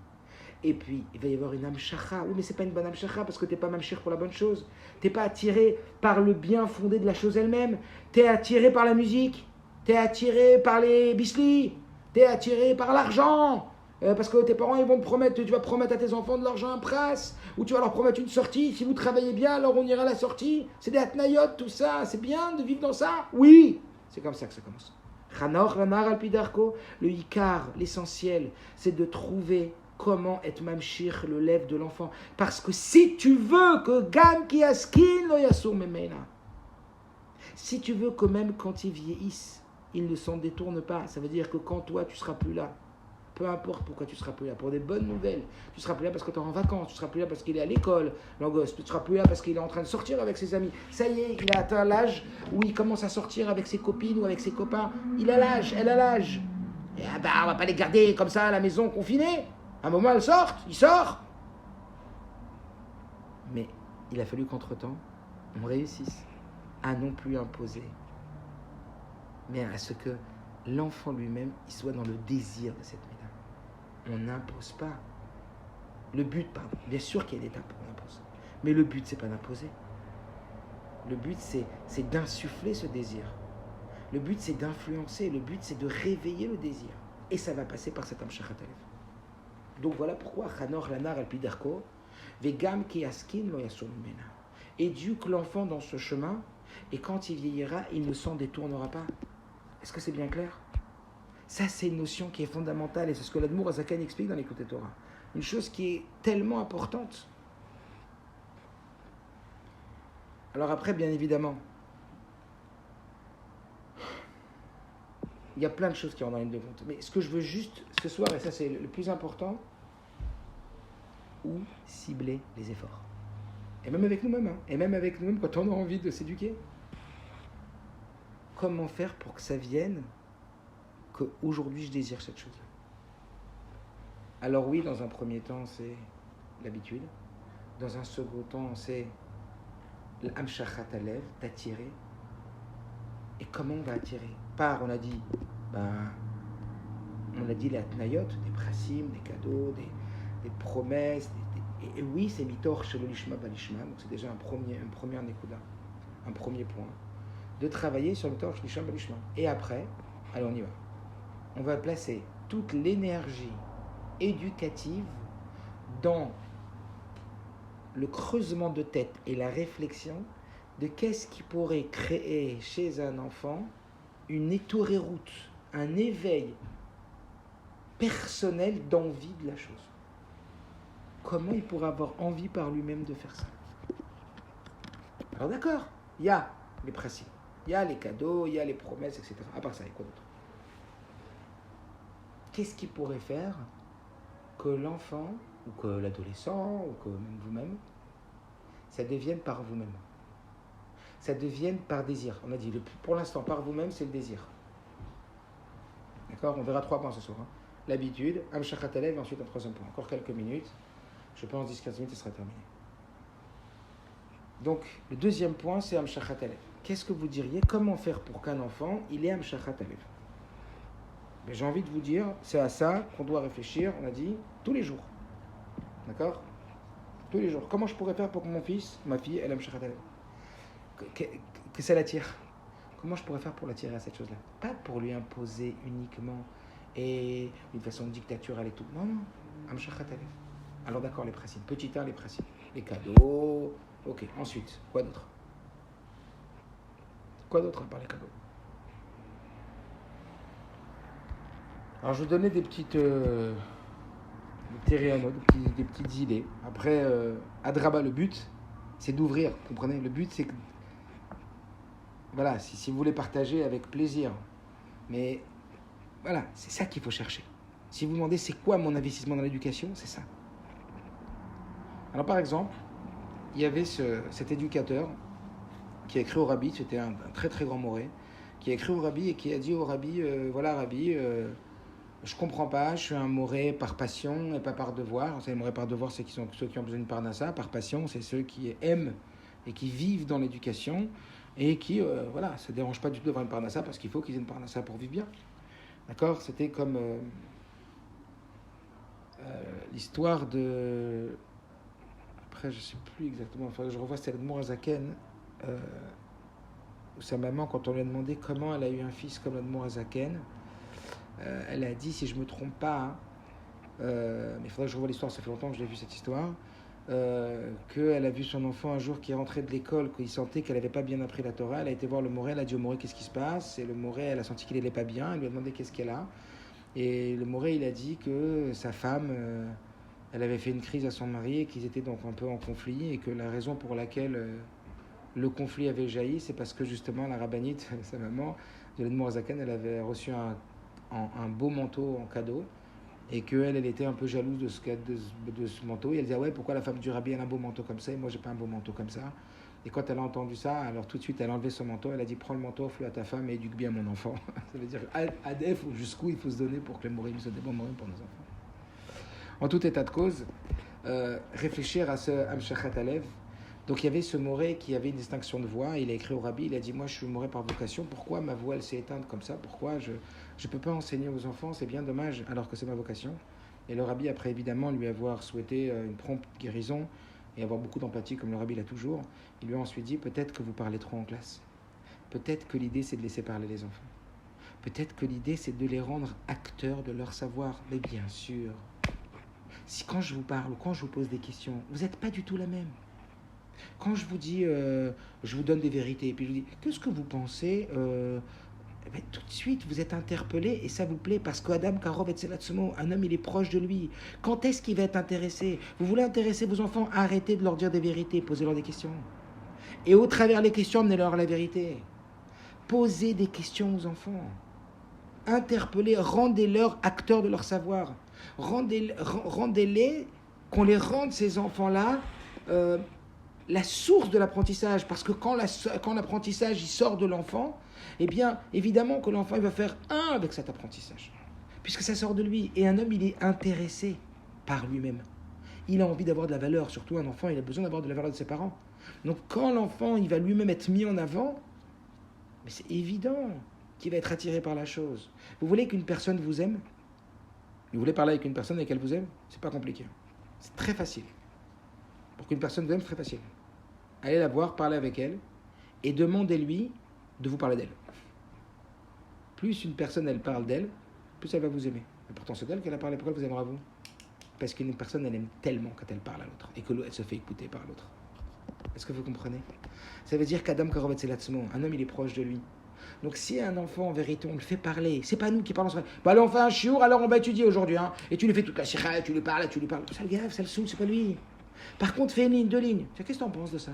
Et puis, il va y avoir une amshacha. Oui, mais c'est pas une bonne amshacha parce que tu n'es pas mamshir pour la bonne chose. Tu n'es pas attiré par le bien fondé de la chose elle-même. Tu es attiré par la musique. Tu es attiré par les bislis. Tu es attiré par l'argent. Parce que tes parents, ils vont te promettre, tu vas promettre à tes enfants de l'argent un prince. Ou tu vas leur promettre une sortie. Si vous travaillez bien, alors on ira à la sortie. C'est des atnayot, tout ça. C'est bien de vivre dans ça. Oui. C'est comme ça que ça commence. Chanor, Ranar, Alpidarko. Le ikar, l'essentiel, c'est de trouver comment être mamshir le lève de l'enfant. Parce que si tu veux que Gam ki askin lo yasur memena, si tu veux que même quand ils vieillissent, ils ne s'en détournent pas, ça veut dire que quand toi tu seras plus là, peu importe pourquoi tu seras plus là, pour des bonnes nouvelles, tu seras plus là parce que tu es en vacances, tu seras plus là parce qu'il est à l'école, l'angoisse, tu seras plus là parce qu'il est en train de sortir avec ses amis. Ça y est, il a atteint l'âge où il commence à sortir avec ses copines ou avec ses copains. Il a l'âge, elle a l'âge. Et on va pas les garder comme ça à la maison confinés. À un moment, elle sort, il sort. Mais il a fallu qu'entre-temps, on réussisse à non plus imposer, mais à ce que l'enfant lui-même, il soit dans le désir de cette médaille. On n'impose pas. Le but, pardon, bien sûr qu'il y a des étapes qu'on impose, mais le but, c'est pas d'imposer. Le but, c'est d'insuffler ce désir. Le but, c'est d'influencer. Le but, c'est de réveiller le désir. Et ça va passer par cet amshachat alev. Donc voilà pourquoi Chanor Lanar Alpidarko, Vegam ki askin lo yasur mena. Éduque l'enfant dans ce chemin, et quand il vieillira, il ne s'en détournera pas. Est-ce que c'est bien clair? Ça, c'est une notion qui est fondamentale, et c'est ce que l'Admour Azakan explique dans l'Écoute Torah. Une chose qui est tellement importante. Alors après, bien évidemment, il y a plein de choses qui rentrent dans la ligne de compte. Mais ce que je veux juste ce soir, et ça c'est le plus important, où cibler les efforts. Et même avec nous-mêmes, et même avec nous-mêmes quand on a envie de s'éduquer. Comment faire pour que ça vienne, qu'aujourd'hui je désire cette chose-là? Alors oui, dans un premier temps, c'est l'habitude. Dans un second temps, c'est l'amshachat alev, d'attirer. Et comment on va attirer? Par, on a dit les atnayot, des prasim, des cadeaux, des promesses. Et oui, c'est mitor chez le lishma balishma, donc c'est déjà un premier nekuda, un premier point, de travailler sur mitor chez le lishma balishma. Et après, allez, on y va. On va placer toute l'énergie éducative dans le creusement de tête et la réflexion de qu'est-ce qui pourrait créer chez un enfant une étouré-route, un éveil personnel d'envie de la chose. Comment il pourrait avoir envie par lui-même de faire ça? Alors d'accord, il y a les principes, il y a les cadeaux, il y a les promesses, etc. À part ça, il y a quoi d'autre? Qu'est-ce qui pourrait faire que l'enfant, ou que l'adolescent, ou que même vous-même, ça devienne par vous-même? Ça devienne par désir. On a dit, pour l'instant, par vous-même, c'est le désir. D'accord? On verra 3 points ce soir. L'habitude, amshachat alev, et ensuite un troisième point. Encore quelques minutes. Je pense 10-15 minutes, ce sera terminé. Donc, le deuxième point, c'est amshachat alev. Qu'est-ce que vous diriez? Comment faire pour qu'un enfant, il ait amshachat alev? Mais j'ai envie de vous dire, c'est à ça qu'on doit réfléchir, on a dit, tous les jours. D'accord? Tous les jours. Comment je pourrais faire pour que mon fils, ma fille, elle aime amshachat alev? Que ça l'attire. Comment je pourrais faire pour l'attirer à cette chose-là? Pas pour lui imposer uniquement et d'une façon dictaturale et tout. Non, non. Amshachat alev. Alors d'accord, les principes. Petit 1, les principes. Les cadeaux. Ok. Ensuite, quoi d'autre? Quoi d'autre à part les cadeaux? Alors je vais donner des petites des petites idées. Après, Adraba, le but, c'est d'ouvrir. Vous comprenez? Le but, c'est que voilà, si vous voulez partager avec plaisir. Mais voilà, c'est ça qu'il faut chercher. Si vous demandez c'est quoi mon investissement dans l'éducation, c'est ça. Alors par exemple, il y avait cet éducateur qui a écrit au rabbi, c'était un très très grand moré, qui a écrit au rabbi et qui a dit au rabbi, voilà rabbi, je comprends pas, je suis un moré par passion et pas par devoir. Vous savez, les morés par devoir, c'est ceux qui ont besoin de parnassa. Par passion, c'est ceux qui aiment et qui vivent dans l'éducation et qui, voilà, ça ne dérange pas du tout d'avoir une parnassa parce qu'il faut qu'ils aient une parnassa pour vivre bien. D'accord? C'était comme l'histoire de... Après, je ne sais plus exactement, enfin, je revois, c'était l'Admour Azaken, où sa maman, quand on lui a demandé comment elle a eu un fils comme l'Admour Azaken, elle a dit, si je ne me trompe pas, hein, mais il faudrait que je revoie l'histoire, ça fait longtemps que je l'ai vu cette histoire, qu'elle a vu son enfant un jour qui est rentré de l'école, qu'il sentait qu'elle n'avait pas bien appris la Torah, elle a été voir le moré, elle a dit au moré qu'est-ce qui se passe, et le moré, elle a senti qu'il n'allait pas bien, elle lui a demandé qu'est-ce qu'elle a, et le moré, il a dit que sa femme, elle avait fait une crise à son mari, et qu'ils étaient donc un peu en conflit, et que la raison pour laquelle le conflit avait jailli, c'est parce que justement la rabbinite, sa maman, de l'Admour Zaken, elle avait reçu un beau manteau en cadeau, et qu'elle elle était un peu jalouse de ce manteau, et elle disait ouais, pourquoi la femme du rabbi a un beau manteau comme ça et moi j'ai pas un beau manteau comme ça. Et quand elle a entendu ça, alors tout de suite elle a enlevé son manteau, elle a dit prends le manteau, offre-le à ta femme et éduque bien mon enfant. Ça veut dire adef, jusqu'où il faut se donner pour que les morim soient des bons morim pour nos enfants. En tout état de cause, réfléchir à ce Amshachat Alev. Donc il y avait ce moré qui avait une distinction de voix, il a écrit au rabbi, il a dit moi je suis moré par vocation, pourquoi ma voix elle s'est éteinte comme ça, pourquoi je ne peux pas enseigner aux enfants, c'est bien dommage alors que c'est ma vocation. Et le rabbi, après évidemment lui avoir souhaité une prompte guérison et avoir beaucoup d'empathie comme le rabbi l'a toujours, il lui a ensuite dit peut-être que vous parlez trop en classe, peut-être que l'idée c'est de laisser parler les enfants, peut-être que l'idée c'est de les rendre acteurs de leur savoir, mais bien sûr, si quand je vous parle ou quand je vous pose des questions, vous n'êtes pas du tout la même. Quand je vous dis, je vous donne des vérités, et puis je vous dis, qu'est-ce que vous pensez tout de suite, vous êtes interpellé, et ça vous plaît, parce qu'Adam Karov et Tselatsumo, un homme, il est proche de lui. Quand est-ce qu'il va être intéressé? Vous voulez intéresser vos enfants, arrêtez de leur dire des vérités, posez-leur des questions. Et au travers des questions, amenez-leur la vérité. Posez des questions aux enfants. Interpellez, rendez-leur acteurs de leur savoir. Rendez-les, qu'on les rende, ces enfants-là, la source de l'apprentissage, parce que quand l'apprentissage il sort de l'enfant, eh bien, évidemment que l'enfant il va faire un avec cet apprentissage, puisque ça sort de lui. Et un homme, il est intéressé par lui-même. Il a envie d'avoir de la valeur, surtout un enfant, il a besoin d'avoir de la valeur de ses parents. Donc quand l'enfant, il va lui-même être mis en avant, mais c'est évident qu'il va être attiré par la chose. Vous voulez qu'une personne vous aime? Vous voulez parler avec une personne et qu'elle vous aime? C'est pas compliqué. C'est très facile. Pour qu'une personne vous aime, c'est très facile. Allez la voir, parlez avec elle, et demandez-lui de vous parler d'elle. Plus une personne, elle parle d'elle, plus elle va vous aimer. Mais pourtant, c'est d'elle qu'elle a parlé. Pourquoi elle vous aimera vous? Parce qu'une personne, elle aime tellement quand elle parle à l'autre, et que l'autre, elle se fait écouter par l'autre. Est-ce que vous comprenez? Ça veut dire qu'Adam Karovet Selatzmo, un homme, il est proche de lui. Donc si un enfant, en vérité, on le fait parler, c'est pas nous qui parlons. Bah allez, on fait un chiour, alors on va étudier aujourd'hui. Hein, et tu lui fais toute la chira, tu lui parles. Ça le gave, ça le saoule, c'est pas lui. Par contre, fais une ligne, deux lignes. Qu'est-ce que tu en penses de ça?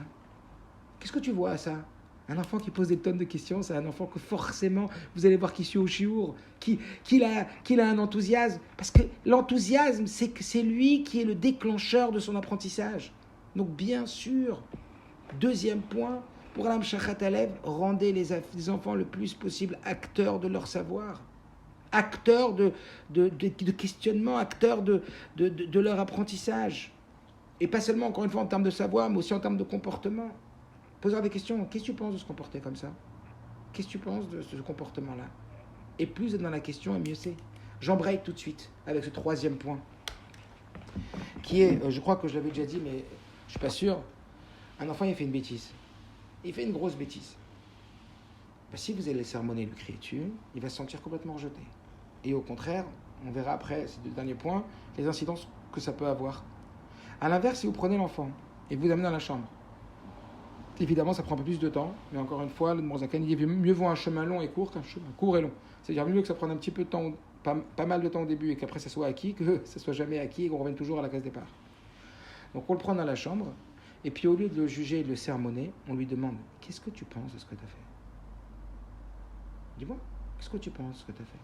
Qu'est-ce que tu vois à ça? Un enfant qui pose des tonnes de questions, c'est un enfant que forcément, vous allez voir qui suit au chiour, qu'il a un enthousiasme. Parce que l'enthousiasme, c'est que c'est lui qui est le déclencheur de son apprentissage. Donc bien sûr, deuxième point, pour Alam Shachat Alev, rendez les enfants le plus possible acteurs de leur savoir, acteurs de questionnement, acteurs de leur apprentissage. Et pas seulement, encore une fois, en termes de savoir, mais aussi en termes de comportement. Posez-leur des questions. Qu'est-ce que tu penses de se comporter comme ça? Qu'est-ce que tu penses de ce comportement-là? Et plus vous êtes dans la question, et mieux c'est. J'embraye tout de suite avec ce troisième point, qui est, je crois que je l'avais déjà dit, mais je ne suis pas sûr. Un enfant, il fait une bêtise. Il fait une grosse bêtise. Ben, si vous allez le sermonner, lui crier dessus, il va se sentir complètement rejeté. Et au contraire, on verra après, ces deux derniers points, les incidences que ça peut avoir. A l'inverse, si vous prenez l'enfant et vous l'amenez dans la chambre, évidemment, ça prend un peu plus de temps, mais encore une fois, le Morzakan dit mieux vaut un chemin long et court qu'un chemin court et long. C'est-à-dire mieux que ça prenne un petit peu de temps, pas mal de temps au début, et qu'après ça soit acquis, que ça soit jamais acquis et qu'on revienne toujours à la case départ. Donc on le prend dans la chambre, et puis au lieu de le juger et de le sermonner, on lui demande qu'est-ce que tu penses de ce que tu as fait? Dis-moi, qu'est-ce que tu penses de ce que tu as fait?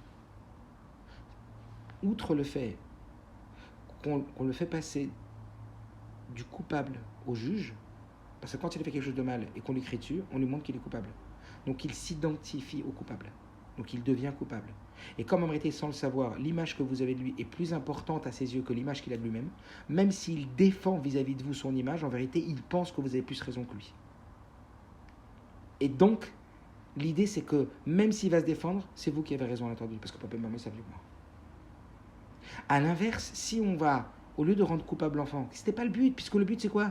Outre le fait qu'on le fait passer du coupable au juge, parce que quand il a fait quelque chose de mal et qu'on lui crie dessus, on lui montre qu'il est coupable. Donc il s'identifie au coupable. Donc il devient coupable. Et comme en réalité, sans le savoir, l'image que vous avez de lui est plus importante à ses yeux que l'image qu'il a de lui-même, même s'il défend vis-à-vis de vous son image, en vérité, il pense que vous avez plus raison que lui. Et donc, l'idée, c'est que même s'il va se défendre, c'est vous qui avez raison à l'intérieur de lui, parce que papa et maman savent mieux que moi. À l'inverse, si on va, au lieu de rendre coupable l'enfant, c'était pas le but, puisque le but c'est quoi?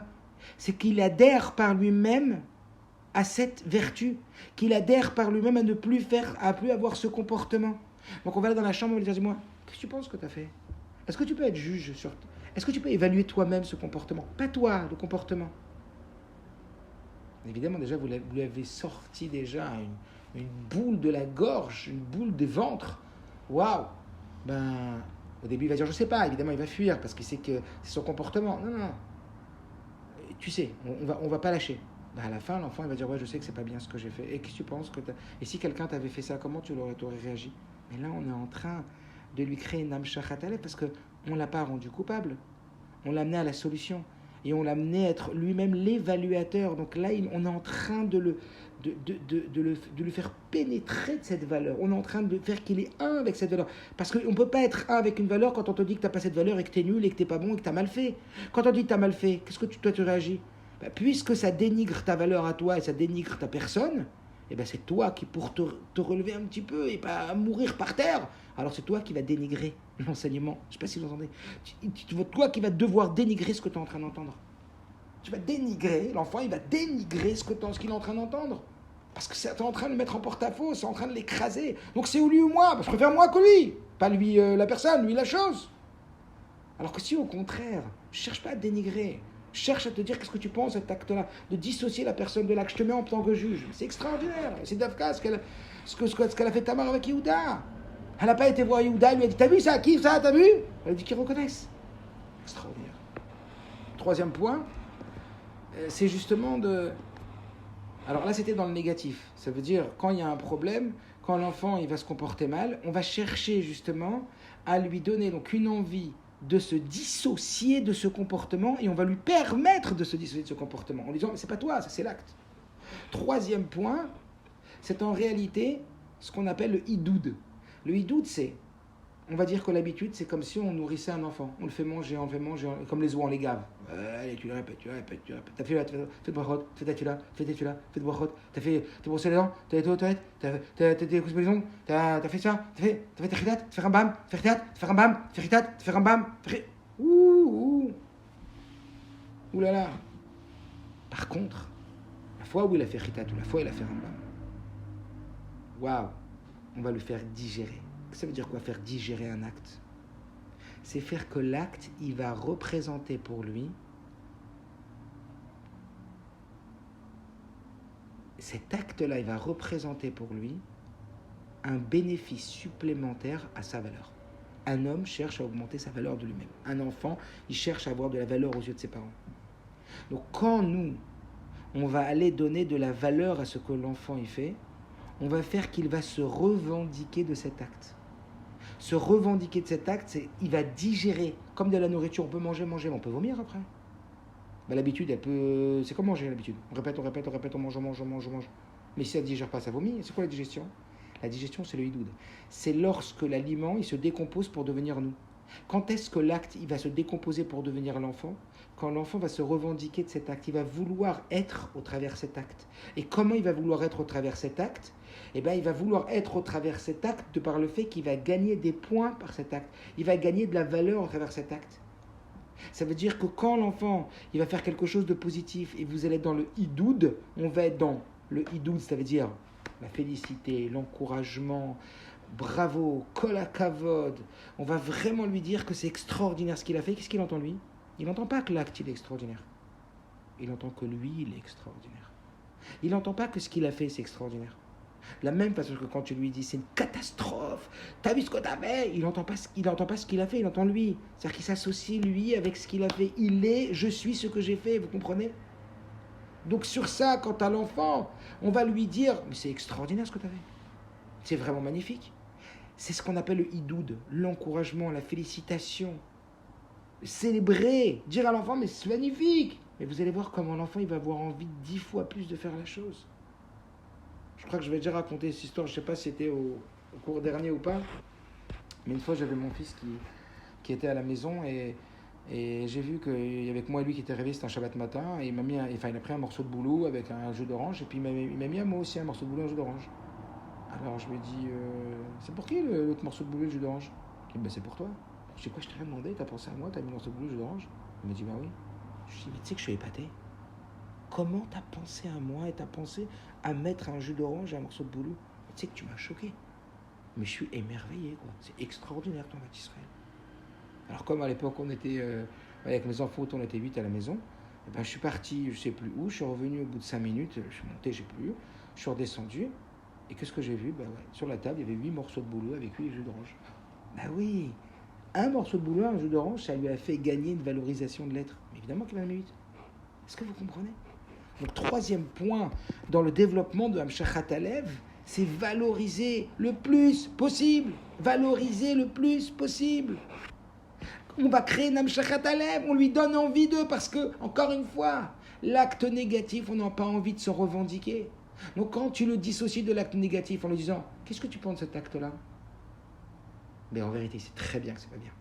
C'est qu'il adhère par lui-même à cette vertu, qu'il adhère par lui-même à ne plus faire, à plus avoir ce comportement. Donc on va aller dans la chambre et lui dire, dis-moi, qu'est-ce que tu penses que tu as fait? Est-ce que tu peux être juge sur... Est-ce que tu peux évaluer toi-même ce comportement? Pas toi, le comportement. Évidemment, déjà, vous l'avez sorti déjà une boule de la gorge, une boule des ventres. Waouh! Ben, au début, il va dire, je sais pas. Évidemment, il va fuir parce qu'il sait que c'est son comportement. Non, non. Tu sais, on va pas lâcher. Ben, à la fin, l'enfant, il va dire, ouais, je sais que c'est pas bien ce que j'ai fait. Et qu'est-ce que tu penses que t'as... Et si quelqu'un t'avait fait ça, comment t'aurais réagi? Mais là, on est en train de lui créer une amshachatale parce qu'on l'a pas rendu coupable. On l'a amené à la solution. Et on l'a amené à être lui-même l'évaluateur. Donc là, on est en train de le faire pénétrer de cette valeur. On est en train de faire qu'il est un avec cette valeur. Parce qu'on ne peut pas être un avec une valeur quand on te dit que tu n'as pas cette valeur et que tu es nul et que tu n'es pas bon et que tu as mal fait. Quand on dit que tu as mal fait, qu'est-ce que toi tu réagis? Puisque ça dénigre ta valeur à toi et ça dénigre ta personne, c'est toi qui, pour te relever un petit peu et pas mourir par terre, alors c'est toi qui vas dénigrer l'enseignement. Je ne sais pas si vous entendez. Toi qui vas devoir dénigrer ce que tu es en train d'entendre. Tu vas dénigrer, l'enfant il va dénigrer ce qu'il est en train d'entendre. Parce que c'est en train de le mettre en porte-à-faux, c'est en train de l'écraser. Donc c'est ou lui ou moi, je préfère moi que lui. Pas lui la personne, lui la chose. Alors que si au contraire, je ne cherche pas à dénigrer, je cherche à te dire qu'est-ce que tu penses de cet acte-là, de dissocier la personne de l'acte, je te mets en tant que juge. C'est extraordinaire, c'est Davka ce qu'elle a fait Tamar avec Yehuda. Elle n'a pas été voir Yehuda, elle lui a dit, t'as vu ça, qui ça, t'as vu? Elle a dit qu'ils reconnaissent. Extraordinaire. Troisième point, c'est justement de... Alors là, c'était dans le négatif. Ça veut dire, quand il y a un problème, quand l'enfant il va se comporter mal, on va chercher justement à lui donner donc une envie de se dissocier de ce comportement et on va lui permettre de se dissocier de ce comportement en lui disant, mais c'est pas toi, ça c'est l'acte. Troisième point, c'est en réalité ce qu'on appelle le hidoud. Le hidoud, c'est, on va dire que l'habitude, c'est comme si on nourrissait un enfant. On le fait manger, comme les oies, on les gave. Allez, tu le répètes. T'as fait de brachot, fais ta tula, fais de brachot. T'as brossé les dents, t'as été aux toilettes, t'as coupé les ongles, t'as fait ça, t'as fait ta chitat, t'as fait rambam, fais chitat, t'as fait rambam, fais chitat, t'as fait rambam, ouh là là. Par contre, la fois où il a fait chitat ou la fois où il a fait rambam, waouh, on va le faire digérer. Ça veut dire quoi, faire digérer un acte? C'est faire que l'acte, il va représenter pour lui, cet acte-là, il va représenter pour lui un bénéfice supplémentaire à sa valeur. Un homme cherche à augmenter sa valeur de lui-même. Un enfant, il cherche à avoir de la valeur aux yeux de ses parents. Donc quand nous, on va aller donner de la valeur à ce que l'enfant y fait, on va faire qu'il va se revendiquer de cet acte. Se revendiquer de cet acte, il va digérer. Comme de la nourriture, on peut manger, mais on peut vomir après. L'habitude, c'est comme manger l'habitude. On répète, on mange. Mais si ça ne digère pas, ça vomit. C'est quoi la digestion? La digestion, c'est le hidoud. C'est lorsque l'aliment, il se décompose pour devenir nous. Quand est-ce que l'acte, il va se décomposer pour devenir l'enfant? Quand l'enfant va se revendiquer de cet acte, il va vouloir être au travers cet acte. Et comment il va vouloir être au travers cet acte? Il va vouloir être au travers cet acte de par le fait qu'il va gagner des points par cet acte. Il va gagner de la valeur au travers cet acte. Ça veut dire que quand l'enfant, il va faire quelque chose de positif et vous allez être dans le hidoud, on va être dans le hidoud, ça veut dire la félicité, l'encouragement, bravo, kol hakavod. On va vraiment lui dire que c'est extraordinaire ce qu'il a fait. Qu'est-ce qu'il entend lui? Il n'entend pas que l'acte il est extraordinaire. Il entend que lui, il est extraordinaire. Il n'entend pas que ce qu'il a fait, c'est extraordinaire. De la même façon que quand tu lui dis c'est une catastrophe, t'as vu ce que t'as fait, il n'entend pas ce qu'il a fait, il entend lui. C'est-à-dire qu'il s'associe lui avec ce qu'il a fait. Je suis ce que j'ai fait, vous comprenez? Donc sur ça, quant à l'enfant, on va lui dire mais c'est extraordinaire ce que t'as fait. C'est vraiment magnifique. C'est ce qu'on appelle le hidoud, l'encouragement, la félicitation. Célébrer, dire à l'enfant mais c'est magnifique. Mais vous allez voir comment l'enfant il va avoir envie 10 fois plus de faire la chose. Je crois que je vais déjà raconter cette histoire, je ne sais pas si c'était au cours dernier ou pas, mais une fois j'avais mon fils qui était à la maison et j'ai vu qu'il y avait que moi et lui qui était réveillé, c'était un Shabbat matin, et il a pris un morceau de boulot avec un jus d'orange, et puis il m'a mis à moi aussi un morceau de boulot et un jus d'orange. Alors je lui ai dit, c'est pour qui l'autre morceau de boulot et le jus d'orange? Il me dit, c'est pour toi. Je dis, quoi, je t'ai rien demandé, t'as pensé à moi, t'as mis le morceau de boulot et le jus d'orange? Il m'a dit, bah oui. Je lui ai dit, mais tu sais que je suis épaté. Comment t'as pensé à moi et t'as pensé à mettre un jus d'orange et un morceau de boulot? Tu sais que tu m'as choqué. Mais je suis émerveillé, quoi. C'est extraordinaire ton Beth Israël. Alors comme à l'époque on était avec mes enfants, on était 8 à la maison, et ben, je suis parti, je sais plus où, je suis revenu au bout de 5 minutes, je suis monté, je sais plus où, je suis redescendu, et qu'est-ce que j'ai vu? Ben, ouais, sur la table, il y avait 8 morceaux de boulot avec 8 jus d'orange. Ben oui, un morceau de boulot, un jus d'orange, ça lui a fait gagner une valorisation de l'être. Mais évidemment qu'il en a mis 8. Est-ce que vous comprenez? Donc troisième point dans le développement de Hamshachat Alev, c'est valoriser le plus possible. Valoriser le plus possible. On va créer une Hamshachat Alev, on lui donne envie d'eux parce que, encore une fois, l'acte négatif, on n'a pas envie de se revendiquer. Donc quand tu le dissocies de l'acte négatif en lui disant « Qu'est-ce que tu penses de cet acte-là » Mais en vérité, c'est très bien que c'est pas bien.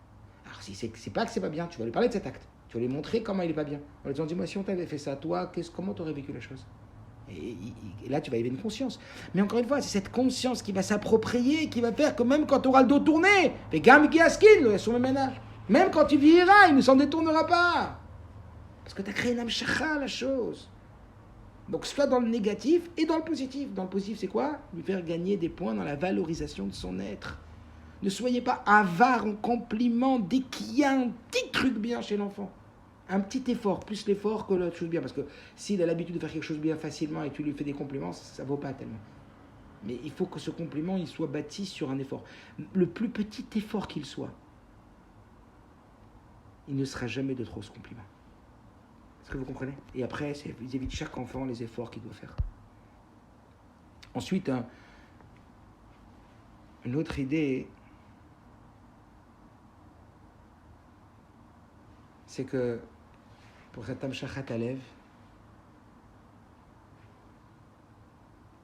Alors si c'est pas que c'est pas bien, tu vas lui parler de cet acte. Tu vas lui montrer comment il est pas bien. En lui disant « Dis-moi, si on t'avait fait ça, toi, comment tu aurais vécu la chose ?» et là, tu vas élever une conscience. Mais encore une fois, c'est cette conscience qui va s'approprier, qui va faire que même quand tu auras le dos tourné, même quand tu vieilliras, il ne s'en détournera pas. Parce que tu as créé une amshacha, la chose. Donc, soit dans le négatif et dans le positif. Dans le positif, c'est quoi? Lui faire gagner des points dans la valorisation de son être. Ne soyez pas avare en compliments dès qu'il y a un petit truc bien chez l'enfant. Un petit effort, plus l'effort que l'autre chose bien. Parce que s'il a l'habitude de faire quelque chose bien facilement et que tu lui fais des compliments, ça ne vaut pas tellement. Mais il faut que ce compliment il soit bâti sur un effort. Le plus petit effort qu'il soit, il ne sera jamais de trop ce compliment. Est-ce que vous comprenez? Et après, c'est vis-à-vis de chaque enfant les efforts qu'il doit faire. Ensuite, une autre idée, c'est que pour cet Hamshachat Alev,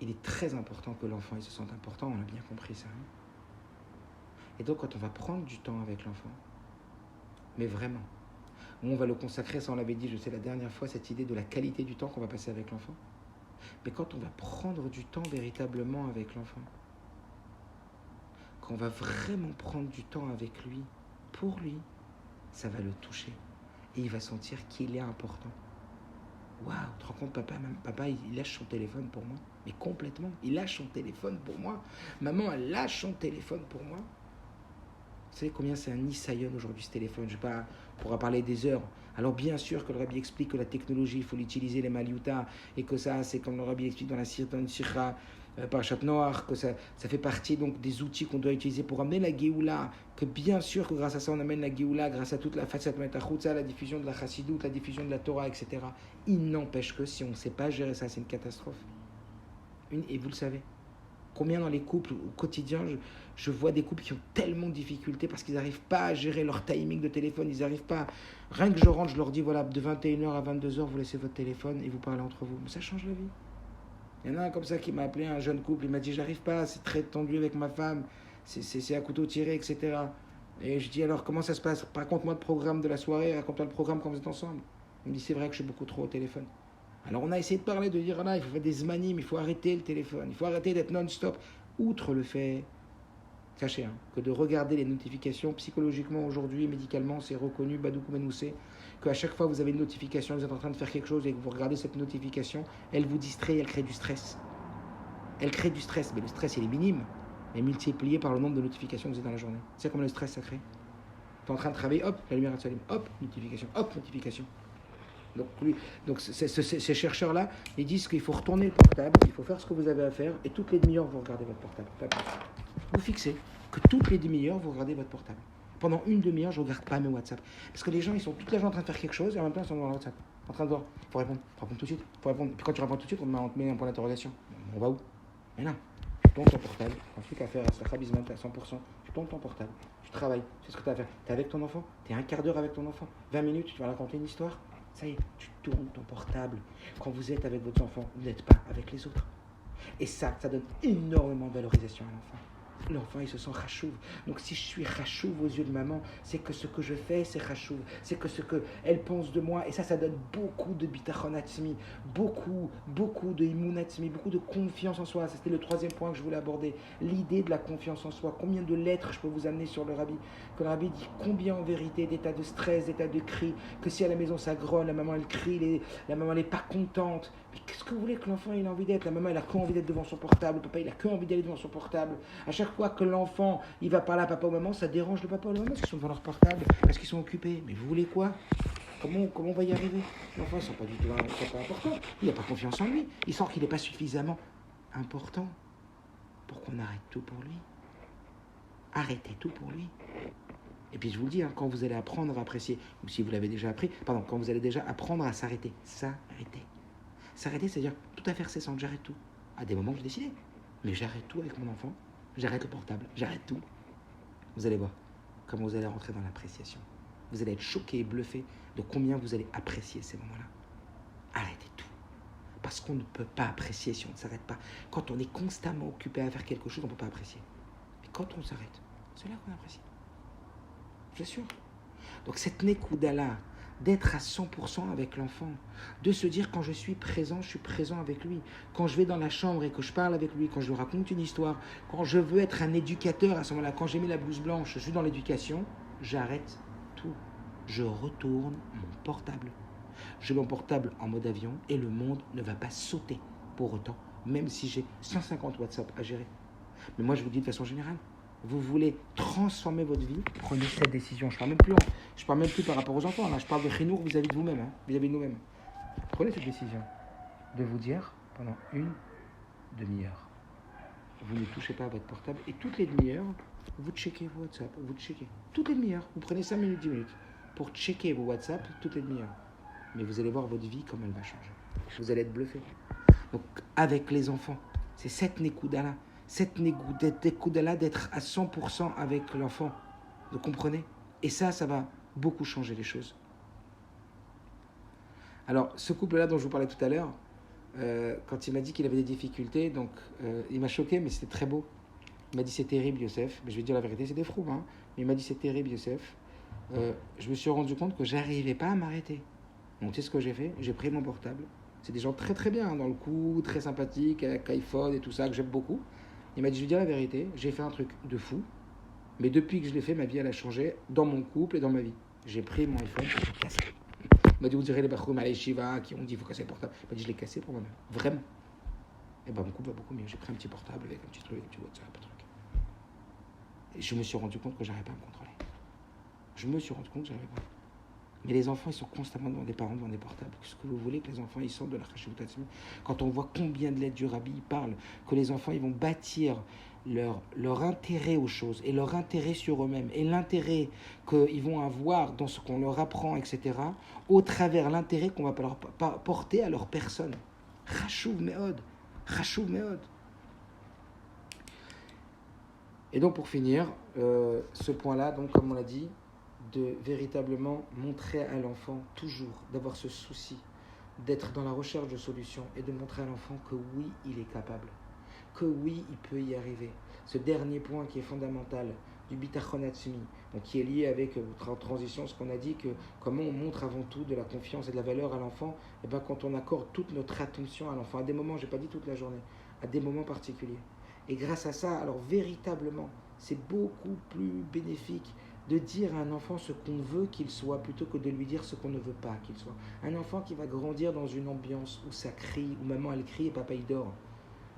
il est très important que l'enfant il se sente important, on a bien compris ça. Et donc quand on va prendre du temps avec l'enfant, mais vraiment, on va le consacrer, ça on l'avait dit, je sais la dernière fois, cette idée de la qualité du temps qu'on va passer avec l'enfant. Mais quand on va prendre du temps véritablement avec l'enfant, quand on va vraiment prendre du temps avec lui, pour lui, ça va le toucher. Et il va sentir qu'il est important. Waouh, tu te rends compte, papa, il lâche son téléphone pour moi. Mais complètement, il lâche son téléphone pour moi. Maman, elle lâche son téléphone pour moi. Vous savez combien c'est un nisayon aujourd'hui ce téléphone? Je ne sais pas, on pourra parler des heures. Alors bien sûr que le Rabbi explique que la technologie, il faut l'utiliser, les maliuta, et que ça, c'est comme le Rabbi explique dans la Sirha, Parashat Noach, que ça fait partie donc des outils qu'on doit utiliser pour amener la Géoula, que bien sûr que grâce à ça on amène la Géoula, grâce à toute la Fatsat Metachutza, la diffusion de la Chassidoute, la diffusion de la Torah, etc. Il n'empêche que si on ne sait pas gérer ça, c'est une catastrophe. Et vous le savez, combien dans les couples au quotidien, je vois des couples qui ont tellement de difficultés parce qu'ils n'arrivent pas à gérer leur timing de téléphone, ils n'arrivent pas, rien que je rentre, je leur dis voilà, de 21h à 22h, vous laissez votre téléphone et vous parlez entre vous. Mais ça change la vie. Il y en a un comme ça qui m'a appelé, un jeune couple, il m'a dit j'arrive pas, c'est très tendu avec ma femme, c'est à couteau tiré, etc. Et je dis alors comment ça se passe? Raconte-moi le programme de la soirée, raconte-moi le programme quand vous êtes ensemble. Il me dit c'est vrai que je suis beaucoup trop au téléphone. Alors on a essayé de parler, de dire là, il faut faire des zmanim, il faut arrêter le téléphone, il faut arrêter d'être non-stop. Outre le fait, sachez, que de regarder les notifications, psychologiquement aujourd'hui, médicalement, c'est reconnu, Badoukou Menoussé, qu'à chaque fois que vous avez une notification, vous êtes en train de faire quelque chose et que vous regardez cette notification, elle vous distrait, elle crée du stress. Elle crée du stress, mais le stress il est minime, mais multiplié par le nombre de notifications que vous avez dans la journée. C'est comment le stress ça crée? Tu es en train de travailler, hop, la lumière s'allume, hop, notification. Donc ces chercheurs-là, ils disent qu'il faut retourner le portable, il faut faire ce que vous avez à faire, et toutes les demi-heures, vous regardez votre portable. Vous fixez que toutes les demi-heures, vous regardez votre portable. Pendant une demi-heure, je ne regarde pas mes WhatsApp. Parce que les gens, ils sont toute la journée en train de faire quelque chose, et en même temps, ils sont dans le WhatsApp. En train de voir, il faut répondre tout de suite. Faut répondre. Puis quand tu réponds tout de suite, on te met un point d'interrogation. On va où? Mais non, tu tournes ton portable, tu n'as plus qu'à faire, ça rabisement à 100%, tu tournes ton portable, tu travailles, c'est ce que tu as à faire. Tu es avec ton enfant, tu es un quart d'heure avec ton enfant, 20 minutes, tu vas raconter une histoire. Ça y est, tu tournes ton portable. Quand vous êtes avec votre enfant, vous n'êtes pas avec les autres. Et ça donne énormément de valorisation à l'enfant. l'enfant il se sent chachouv. Donc si je suis chachouv aux yeux de maman, c'est que ce que je fais c'est chachouv, c'est que ce qu'elle pense de moi, et ça donne beaucoup de bitachon atzmi, beaucoup de imun atzmi, beaucoup de confiance en soi. C'était le troisième point que je voulais aborder, l'idée de la confiance en soi. Combien de lettres je peux vous amener sur le rabbi, que le rabbi dit combien en vérité d'états de stress, d'états de cris, que si à la maison ça grogne, la maman elle crie, la maman elle n'est pas contente. Mais qu'est-ce que vous voulez que l'enfant il a envie d'être? La maman elle a que envie d'être devant son portable, le papa il a que envie d'aller devant son portable. À chaque fois que l'enfant il va parler à papa ou maman, ça dérange le papa ou la maman parce qu'ils sont devant leur portable, parce qu'ils sont occupés. Mais vous voulez quoi? Comment on va y arriver? L'enfant ils sont pas du tout important. Il n'a pas confiance en lui. Il sent qu'il n'est pas suffisamment important pour qu'on arrête tout pour lui. Arrêtez tout pour lui. Et puis je vous le dis, quand vous allez apprendre à apprécier, ou si vous l'avez déjà appris, quand vous allez déjà apprendre à s'arrêter. S'arrêter, c'est-à-dire tout à faire cessant, j'arrête tout. À des moments que j'ai décidé. Mais j'arrête tout avec mon enfant, j'arrête le portable, j'arrête tout. Vous allez voir comment vous allez rentrer dans l'appréciation. Vous allez être choqué et bluffé de combien vous allez apprécier ces moments-là. Arrêtez tout. Parce qu'on ne peut pas apprécier si on ne s'arrête pas. Quand on est constamment occupé à faire quelque chose, on ne peut pas apprécier. Mais quand on s'arrête, c'est là qu'on apprécie. Je suis sûr. Donc cette nekouda-là, d'être à 100% avec l'enfant, de se dire quand je suis présent avec lui. Quand je vais dans la chambre et que je parle avec lui, quand je lui raconte une histoire, quand je veux être un éducateur à ce moment-là, quand j'ai mis la blouse blanche, je suis dans l'éducation, j'arrête tout. Je retourne mon portable. Je mets mon portable en mode avion et le monde ne va pas sauter pour autant, même si j'ai 150 WhatsApp à gérer. Mais moi je vous dis de façon générale, vous voulez transformer votre vie, prenez cette décision. Je ne parle même plus par rapport aux enfants. Là, je parle de chinour vis-à-vis de vous-même, vis-à-vis de nous-mêmes. Prenez cette décision de vous dire pendant une demi-heure, vous ne touchez pas à votre portable et toutes les demi-heures, vous checkez vos WhatsApp. Vous checkez toutes les demi-heures. Vous prenez 5 minutes, 10 minutes pour checker vos WhatsApp toutes les demi-heures. Mais vous allez voir votre vie comme elle va changer. Vous allez être bluffé. Donc, avec les enfants, c'est cette nekouda-là. Cette nekouda-là d'être à 100% avec l'enfant. Vous comprenez? Et ça va beaucoup changer les choses. Alors, ce couple-là dont je vous parlais tout à l'heure, quand il m'a dit qu'il avait des difficultés, donc il m'a choqué, mais c'était très beau. Il m'a dit c'est terrible, Youssef. Mais je vais dire la vérité, c'est des froums. Mais il m'a dit c'est terrible, Youssef. Je me suis rendu compte que j'arrivais pas à m'arrêter. Donc, tu sais ce que j'ai fait? J'ai pris mon portable. C'est des gens très très bien dans le coup, très sympathiques, avec iPhone et tout ça, que j'aime beaucoup. Il m'a dit, je vais dire la vérité, j'ai fait un truc de fou, mais depuis que je l'ai fait, ma vie elle a changé dans mon couple et dans ma vie. J'ai pris mon iPhone, je l'ai cassé. Il m'a dit, vous direz les bachoum à l'Eshiva qui ont dit, il faut casser le portable. Il m'a dit, je l'ai cassé pour moi-même, vraiment. Et mon couple va beaucoup mieux. J'ai pris un petit portable avec un petit truc, un petit WhatsApp, un truc. Et je me suis rendu compte que j'arrivais pas à me contrôler. Mais les enfants, ils sont constamment devant des parents, devant des portables. Qu'est-ce que vous voulez que les enfants, ils sortent de la chashivut atzmi? Quand on voit combien de lettres du Rabbi parlent, que les enfants, ils vont bâtir leur intérêt aux choses, et leur intérêt sur eux-mêmes, et l'intérêt qu'ils vont avoir dans ce qu'on leur apprend, etc., au travers l'intérêt qu'on va leur porter à leur personne. Chashuv meod. Et donc, pour finir, ce point-là, donc, comme on l'a dit, de véritablement montrer à l'enfant toujours, d'avoir ce souci, d'être dans la recherche de solutions et de montrer à l'enfant que oui, il est capable, que oui, il peut y arriver. Ce dernier point qui est fondamental du bitachon atzmi, donc qui est lié avec votre transition, ce qu'on a dit, que comment on montre avant tout de la confiance et de la valeur à l'enfant, et quand on accorde toute notre attention à l'enfant, à des moments, je n'ai pas dit toute la journée, à des moments particuliers. Et grâce à ça, alors véritablement, c'est beaucoup plus bénéfique de dire à un enfant ce qu'on veut qu'il soit plutôt que de lui dire ce qu'on ne veut pas qu'il soit. Un enfant qui va grandir dans une ambiance où ça crie, où maman elle crie et papa il dort.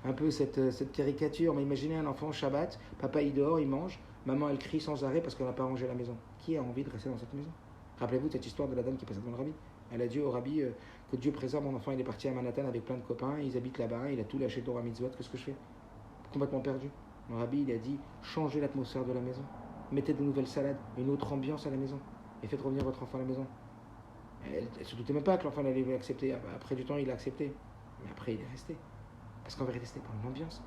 Un peu cette caricature, mais imaginez un enfant Shabbat, papa il dort, il mange, maman elle crie sans arrêt parce qu'elle n'a pas rangé la maison. Qui a envie de rester dans cette maison? Rappelez-vous cette histoire de la dame qui passait devant le rabbi. Elle a dit au rabbi que Dieu préserve mon enfant, il est parti à Manhattan avec plein de copains, ils habitent là-bas, il a tout lâché Torah Mitzvot, qu'est-ce que je fais? Complètement perdu. Le rabbi il a dit changez l'atmosphère de la maison. Mettez de nouvelles salades, une autre ambiance à la maison et faites revenir votre enfant à la maison. Elle ne se doutait même pas que l'enfant allait l'accepter. Après du temps, il l'a accepté. Mais après, il est resté. Parce qu'en vérité, c'était pour une ambiance.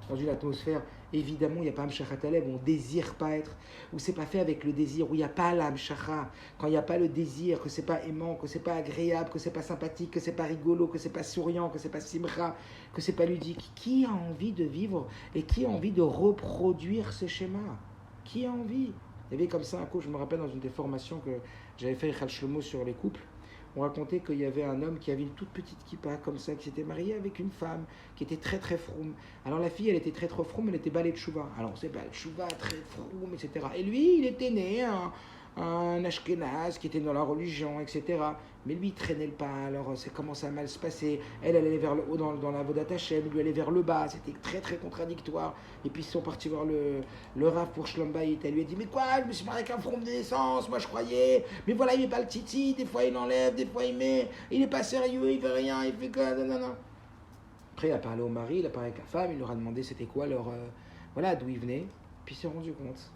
dans une atmosphère, évidemment, il n'y a pas Amshachat Alev, on ne désire pas être, où c'est pas fait avec le désir, où il n'y a pas l'Amshacha, quand il n'y a pas le désir, que c'est pas aimant, que c'est pas agréable, que c'est pas sympathique, que c'est pas rigolo, que c'est pas souriant, que c'est pas simcha, que c'est pas ludique. Qui a envie de vivre et qui a envie de reproduire ce schéma? Qui a envie? Il y avait comme ça un coup, je me rappelle dans une des formations que j'avais fait Chal Shlomo sur les couples, on racontait qu'il y avait un homme qui avait une toute petite kippa comme ça, qui s'était marié avec une femme qui était très très froum. Alors la fille, elle était très très froum, elle était balai de chouva. Alors on sait pas, chouva, très froum, etc. Et lui, il était né un ashkénaze qui était dans la religion, etc. Mais lui, il traînait le pas, alors ça commençait à mal se passer. Elle allait vers le haut dans la Vodat Hashem, lui allait vers le bas, c'était très très contradictoire. Et puis ils sont partis voir le Rav pour Shlom Bayit. Elle lui a dit, mais quoi, je me suis marié avec un froum de naissance, moi je croyais, mais voilà, il met pas le titi, des fois il enlève, des fois il met, il est pas sérieux, il fait rien, il fait quoi, non, non, non. Après, il a parlé au mari, il a parlé avec la femme, il leur a demandé c'était quoi leur, voilà, d'où ils venaient. Puis il s'est rendu compte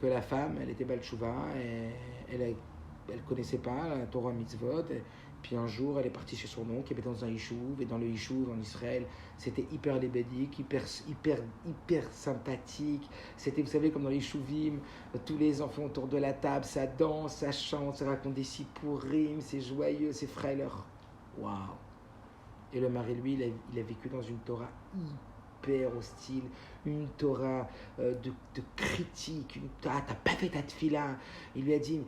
que la femme, elle était Balchouva, et elle connaissait pas la Torah Mitzvot. Et puis un jour, elle est partie chez son oncle, qui était dans un Yishuv, et dans le Yishuv en Israël, c'était hyper lébédique, hyper sympathique. C'était, vous savez, comme dans les Yishuvim, tous les enfants autour de la table, ça danse, ça chante, ça raconte des sipurim, c'est joyeux, c'est frêleur. Waouh! Et le mari, lui, il a vécu dans une Torah hyper hostile, une Torah de critique, t'as pas fait ta tefila. Il lui a dit,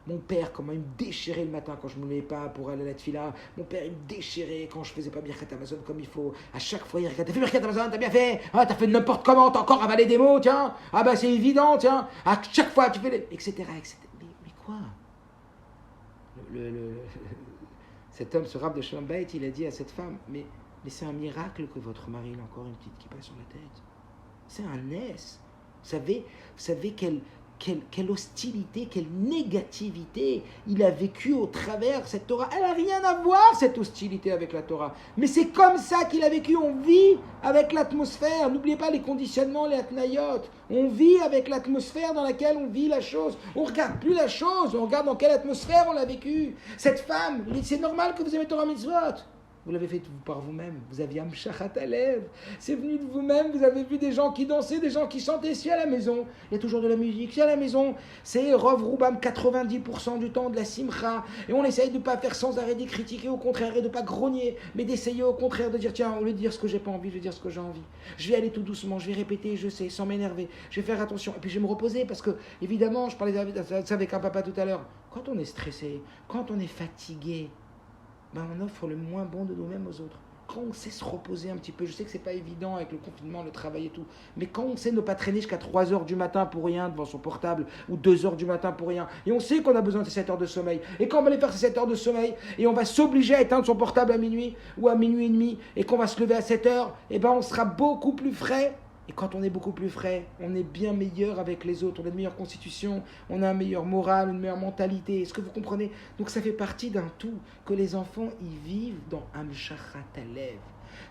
mon père, comment il me déchirait le matin quand je ne me levais pas pour aller à la tefila. Mon père, il me déchirait quand je faisais pas Birkat Amazon comme il faut. À chaque fois, il regarde, t'as fait Birkat Amazon, t'as bien fait. Ah, t'as fait n'importe comment, t'as encore avalé des mots, tiens. Ah bah c'est évident, tiens. À chaque fois, tu fais les... etc. Mais quoi? Cet homme, ce rab de Shalom Bayit, il a dit à cette femme, mais c'est un miracle que votre mari ait encore une petite kippa sur la tête. C'est un S. Vous savez quelle hostilité, quelle négativité il a vécu au travers cette Torah. Elle n'a rien à voir, cette hostilité, avec la Torah. Mais c'est comme ça qu'il a vécu. On vit avec l'atmosphère. N'oubliez pas les conditionnements, les atnayot. On vit avec l'atmosphère dans laquelle on vit la chose. On ne regarde plus la chose, on regarde dans quelle atmosphère on l'a vécu. Cette femme, c'est normal que vous aimez Torah Mitzvot. Vous l'avez fait par vous-même. Vous aviez Amshachat Alev. C'est venu de vous-même. Vous avez vu des gens qui dansaient, des gens qui chantaient. Si à la maison, il y a toujours de la musique. Si à la maison, c'est Rov Roubam 90% du temps de la simcha. Et on essaye de ne pas faire sans arrêt des critiquer, au contraire, et de ne pas grogner, mais d'essayer au contraire de dire, tiens, au lieu de dire ce que j'ai pas envie, je vais dire ce que j'ai envie. Je vais aller tout doucement, je vais répéter, je sais, sans m'énerver. Je vais faire attention. Et puis je vais me reposer parce que, évidemment, je parlais de ça avec un papa tout à l'heure. Quand on est stressé, quand on est fatigué, on offre le moins bon de nous-mêmes aux autres. Quand on sait se reposer un petit peu, je sais que c'est pas évident avec le confinement, le travail et tout, mais quand on sait ne pas traîner jusqu'à 3h du matin pour rien devant son portable, ou 2h du matin pour rien, et on sait qu'on a besoin de ces 7 heures de sommeil, et quand on va aller faire ces 7 heures de sommeil, et on va s'obliger à éteindre son portable à minuit, ou à minuit et demi, et qu'on va se lever à 7h, et on sera beaucoup plus frais. Et quand on est beaucoup plus frais, on est bien meilleur avec les autres, on a une meilleure constitution, on a un meilleur moral, une meilleure mentalité. Est-ce que vous comprenez? Donc ça fait partie d'un tout, que les enfants y vivent dans Amshachat Alev,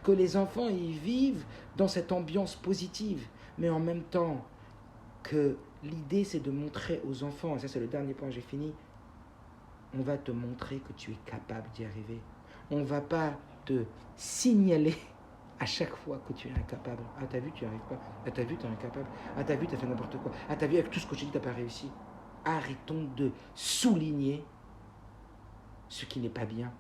que les enfants y vivent dans cette ambiance positive, mais en même temps que l'idée c'est de montrer aux enfants, et ça c'est le dernier point, j'ai fini, on va te montrer que tu es capable d'y arriver. On ne va pas te signaler à chaque fois que tu es incapable. Ah, t'as vu, tu n'y arrives pas. Ah, t'as vu, tu es incapable. Ah, t'as vu, tu as fait n'importe quoi. Ah, t'as vu, avec tout ce que j'ai dit, tu n'as pas réussi. Arrêtons de souligner ce qui n'est pas bien.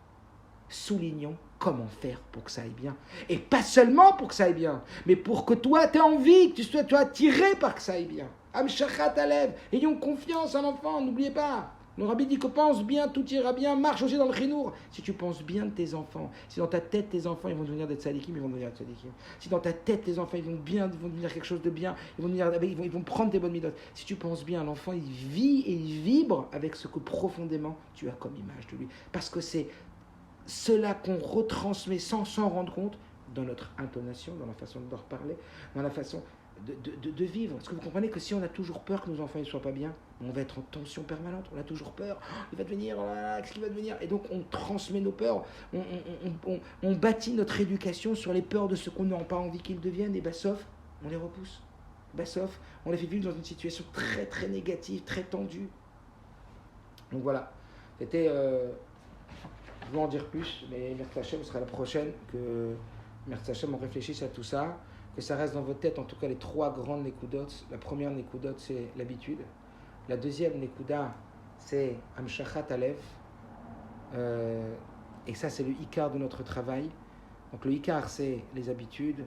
Soulignons comment faire pour que ça aille bien. Et pas seulement pour que ça aille bien, mais pour que toi, tu aies envie, que tu sois attiré par que ça aille bien. Amshachat Alev. Ayons confiance en l'enfant, n'oubliez pas. Le rabbi dit que pense bien, tout ira bien, marche aussi dans le chinour. Si tu penses bien de tes enfants, si dans ta tête tes enfants ils vont devenir des tzadikim, ils vont devenir des tzadikim. Si dans ta tête tes enfants ils vont devenir quelque chose de bien, ils vont prendre tes bonnes midotes. Si tu penses bien, l'enfant il vit et il vibre avec ce que profondément tu as comme image de lui. Parce que c'est cela qu'on retransmet sans s'en rendre compte dans notre intonation, dans la façon de leur parler, dans la façon de vivre. Est-ce que vous comprenez que si on a toujours peur que nos enfants ne soient pas bien, on va être en tension permanente, on a toujours peur, il va devenir, qu'est-ce qu'il va devenir? Et donc on transmet nos peurs, on bâtit notre éducation sur les peurs de ce qu'on n'a pas envie qu'ils deviennent, et sauf, on les repousse. Sauf, on les fait vivre dans une situation très très négative, très tendue. Donc voilà, c'était, je vais en dire plus, mais merci Hachem sera la prochaine, que merci Hachem on réfléchisse à tout ça, que ça reste dans votre tête, en tout cas les 3 grandes Nekudot. La première Nekudot, c'est l'habitude. La deuxième Nekuda, c'est Amshachat Alev. Et ça, c'est le Ikar de notre travail. Donc le Ikar, c'est les habitudes.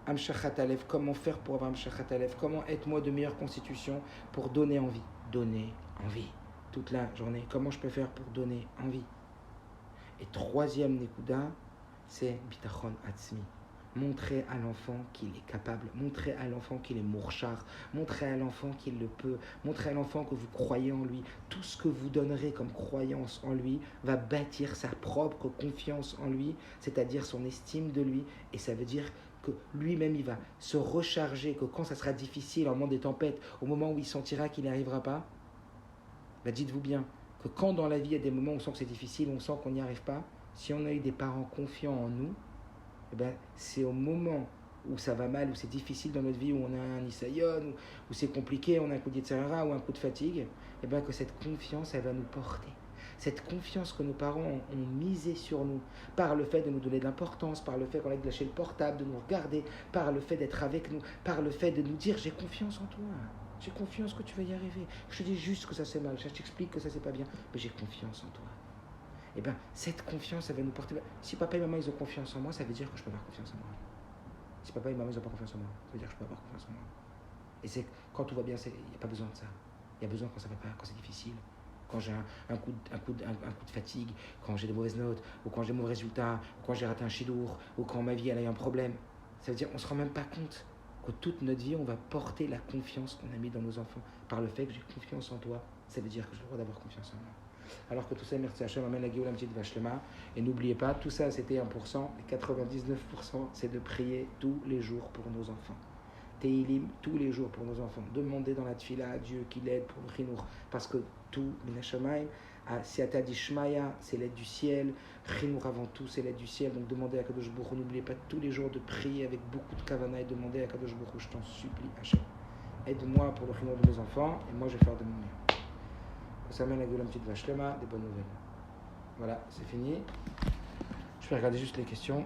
Amshachat Alev, comment faire pour avoir Amshachat Alev? Comment être moi de meilleure constitution pour donner envie? Donner envie. Toute la journée. Comment je peux faire pour donner envie? Et troisième Nekuda, c'est Bitachon Atzmi. Montrer à l'enfant qu'il est capable, montrer à l'enfant qu'il est mourchar, montrer à l'enfant qu'il le peut, montrer à l'enfant que vous croyez en lui. Tout ce que vous donnerez comme croyance en lui va bâtir sa propre confiance en lui, c'est-à-dire son estime de lui, et ça veut dire que lui-même il va se recharger, que quand ça sera difficile, en moment des tempêtes, au moment où il sentira qu'il n'y arrivera pas, bah dites-vous bien que quand dans la vie il y a des moments où on sent que c'est difficile, on sent qu'on n'y arrive pas, si on a eu des parents confiants en nous, eh ben, c'est au moment où ça va mal, où c'est difficile dans notre vie, où on a un isayon, où c'est compliqué, on a un coup d'Yetzirah ou un coup de fatigue, eh ben, que cette confiance, elle va nous porter. Cette confiance que nos parents ont misée sur nous, par le fait de nous donner de l'importance, par le fait qu'on ait lâché le portable, de nous regarder, par le fait d'être avec nous, par le fait de nous dire « j'ai confiance en toi, j'ai confiance que tu vas y arriver, je te dis juste que ça c'est mal, je t'explique que ça c'est pas bien, mais j'ai confiance en toi ». Eh bien, cette confiance, elle va nous porter. Si papa et maman, ils ont confiance en moi, ça veut dire que je peux avoir confiance en moi. Si papa et maman, ils n'ont pas confiance en moi, ça veut dire que je peux avoir confiance en moi. Et c'est quand tout va bien, il n'y a pas besoin de ça. Il y a besoin quand ça va pas, quand c'est difficile, quand j'ai un coup de fatigue, quand j'ai des mauvaises notes, ou quand j'ai de mauvais résultats, ou quand j'ai raté un chidour, ou quand ma vie, elle a eu un problème. Ça veut dire qu'on ne se rend même pas compte que toute notre vie, on va porter la confiance qu'on a mis dans nos enfants. Par le fait que j'ai confiance en toi, ça veut dire que j'ai le droit d'avoir confiance en moi. Alors que tout ça, merci Hachem, amène la Géoula petite Vachlema. Et n'oubliez pas, tout ça c'était 1%, et 99% c'est de prier tous les jours pour nos enfants. Teilim tous les jours pour nos enfants. Demandez dans la tfila à Dieu qu'il aide pour le chinour. Parce que tout, Minashamayim, Siata Dishmaya, c'est l'aide du ciel. Chinour avant tout, c'est l'aide du ciel. Donc demandez à Kadosh Baruch Hu, n'oubliez pas tous les jours de prier avec beaucoup de kavana et demandez à Kadosh Baruch Hu, je t'en supplie, Hachem. Aide-moi pour le chinour de mes enfants et moi je vais faire de mon mieux. Ça amène la gueule une petite vache lema, des bonnes nouvelles. Voilà, c'est fini. Je vais regarder juste les questions.